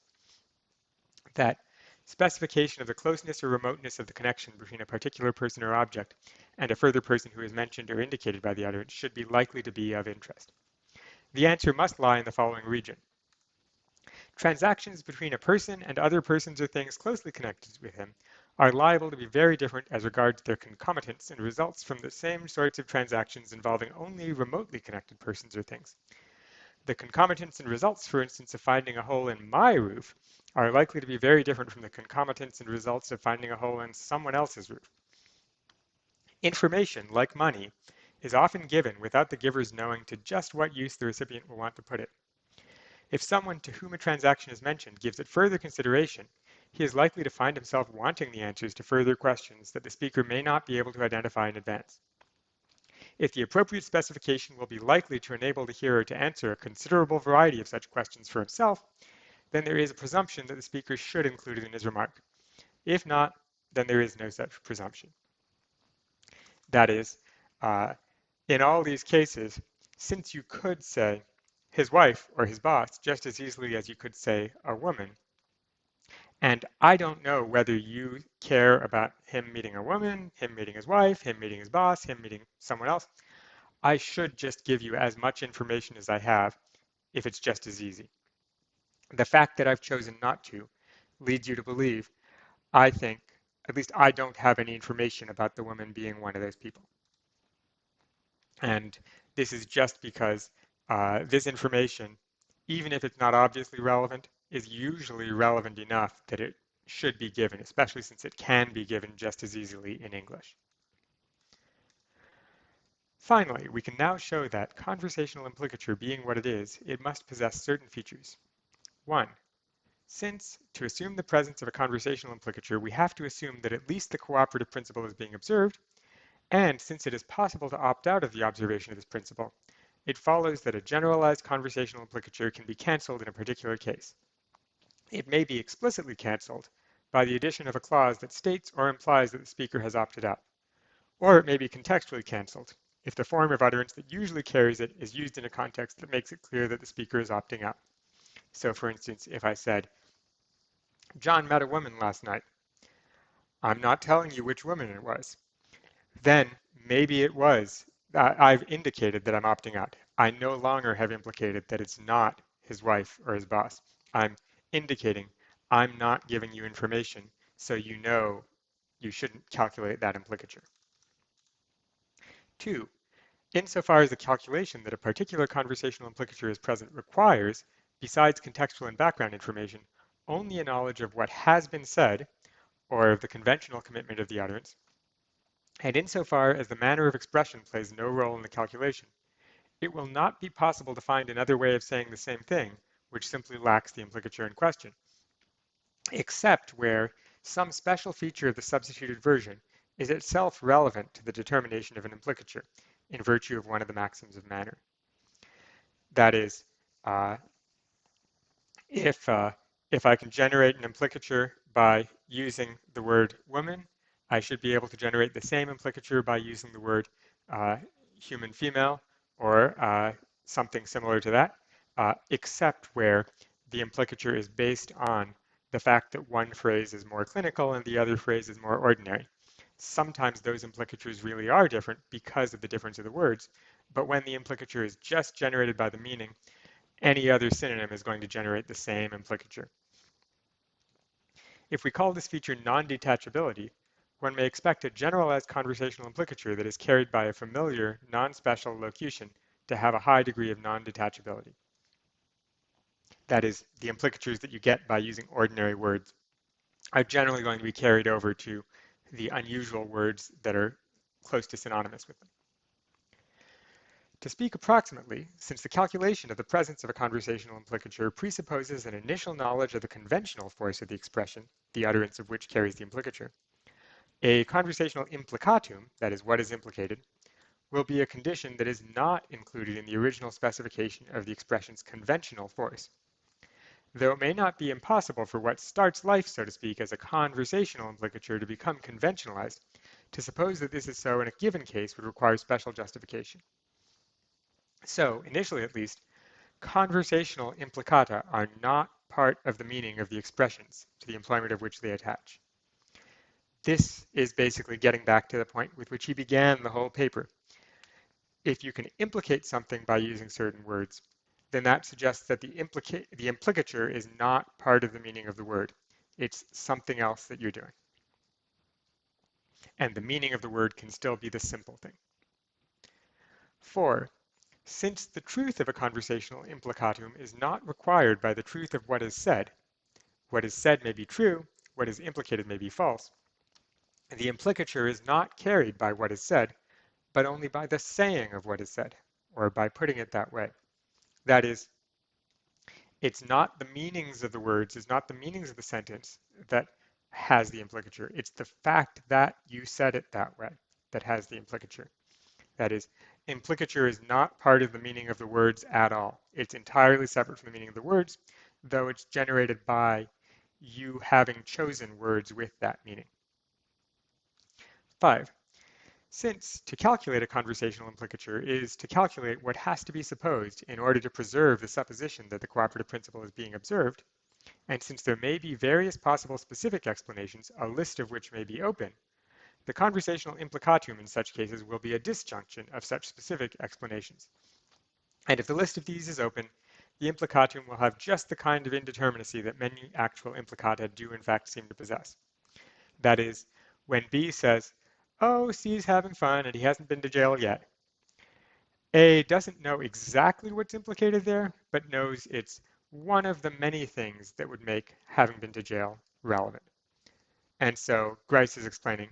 that specification of the closeness or remoteness of the connection between a particular person or object and a further person who is mentioned or indicated by the utterance should be likely to be of interest. The answer must lie in the following region. Transactions between a person and other persons or things closely connected with him are liable to be very different as regards their concomitants and results from the same sorts of transactions involving only remotely connected persons or things. The concomitants and results, for instance, of finding a hole in my roof are likely to be very different from the concomitants and results of finding a hole in someone else's roof. Information, like money, is often given without the giver's knowing to just what use the recipient will want to put it. If someone to whom a transaction is mentioned gives it further consideration, he is likely to find himself wanting the answers to further questions that the speaker may not be able to identify in advance. If the appropriate specification will be likely to enable the hearer to answer a considerable variety of such questions for himself, then there is a presumption that the speaker should include it in his remark. If not, then there is no such presumption. That is, in all these cases, since you could say his wife or his boss just as easily as you could say a woman, and I don't know whether you care about him meeting a woman, him meeting his wife, him meeting his boss, him meeting someone else, I should just give you as much information as I have if it's just as easy. The fact that I've chosen not to leads you to believe, I think, at least I don't have any information about the woman being one of those people. And this is just because this information, even if it's not obviously relevant, is usually relevant enough that it should be given, especially since it can be given just as easily in English. Finally, we can now show that conversational implicature being what it is, it must possess certain features. 1. Since, to assume the presence of a conversational implicature, we have to assume that at least the cooperative principle is being observed, and since it is possible to opt out of the observation of this principle, it follows that a generalized conversational implicature can be cancelled in a particular case. It may be explicitly cancelled by the addition of a clause that states or implies that the speaker has opted out, or it may be contextually cancelled if the form of utterance that usually carries it is used in a context that makes it clear that the speaker is opting out. So for instance, if I said, John met a woman last night, I'm not telling you which woman it was. Then maybe it was, I've indicated that I'm opting out. I no longer have implicated that it's not his wife or his boss. I'm indicating I'm not giving you information, so you know you shouldn't calculate that implicature. 2. Insofar as the calculation that a particular conversational implicature is present requires, besides contextual and background information, only a knowledge of what has been said, or of the conventional commitment of the utterance, and insofar as the manner of expression plays no role in the calculation, it will not be possible to find another way of saying the same thing which simply lacks the implicature in question, except where some special feature of the substituted version is itself relevant to the determination of an implicature in virtue of one of the maxims of manner. That is, if I can generate an implicature by using the word woman, I should be able to generate the same implicature by using the word human female or something similar to that, except where the implicature is based on the fact that one phrase is more clinical and the other phrase is more ordinary. Sometimes those implicatures really are different because of the difference of the words, but when the implicature is just generated by the meaning, any other synonym is going to generate the same implicature. If we call this feature non-detachability, one may expect a generalized conversational implicature that is carried by a familiar, non-special locution to have a high degree of non-detachability. That is, the implicatures that you get by using ordinary words are generally going to be carried over to the unusual words that are close to synonymous with them. To speak approximately, since the calculation of the presence of a conversational implicature presupposes an initial knowledge of the conventional force of the expression, the utterance of which carries the implicature, a conversational implicatum, that is, what is implicated, will be a condition that is not included in the original specification of the expression's conventional force. Though it may not be impossible for what starts life, so to speak, as a conversational implicature to become conventionalized, to suppose that this is so in a given case would require special justification. So, initially at least, conversational implicata are not part of the meaning of the expressions to the employment of which they attach. This is basically getting back to the point with which he began the whole paper. If you can implicate something by using certain words, then that suggests that the implicature is not part of the meaning of the word. It's something else that you're doing. And the meaning of the word can still be the simple thing. 4. Since the truth of a conversational implicatum is not required by the truth of what is said may be true, what is implicated may be false, the implicature is not carried by what is said, but only by the saying of what is said, or by putting it that way. That is, it's not the meanings of the words, it's not the meanings of the sentence that has the implicature. It's the fact that you said it that way that has the implicature. That is, implicature is not part of the meaning of the words at all. It's entirely separate from the meaning of the words, though it's generated by you having chosen words with that meaning. 5. Since to calculate a conversational implicature is to calculate what has to be supposed in order to preserve the supposition that the cooperative principle is being observed, and since there may be various possible specific explanations, a list of which may be open, the conversational implicatum in such cases will be a disjunction of such specific explanations. And if the list of these is open, the implicatum will have just the kind of indeterminacy that many actual implicata do in fact seem to possess. That is, when B says, "Oh, C's having fun and he hasn't been to jail yet," A doesn't know exactly what's implicated there, but knows it's one of the many things that would make having been to jail relevant. And so Grice is explaining,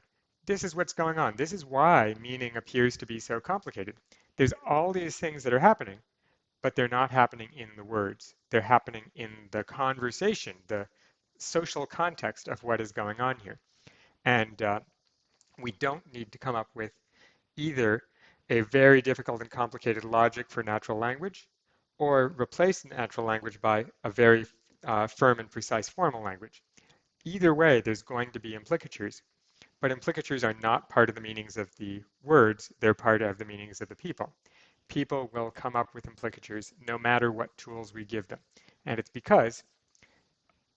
this is what's going on. This is why meaning appears to be so complicated. There's all these things that are happening, but they're not happening in the words. They're happening in the conversation, the social context of what is going on here. And we don't need to come up with either a very difficult and complicated logic for natural language or replace natural language by a very firm and precise formal language. Either way, there's going to be implicatures, but implicatures are not part of the meanings of the words, they're part of the meanings of the people. People will come up with implicatures no matter what tools we give them. And it's because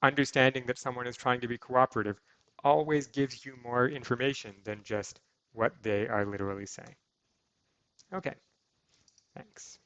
understanding that someone is trying to be cooperative always gives you more information than just what they are literally saying. Okay, thanks.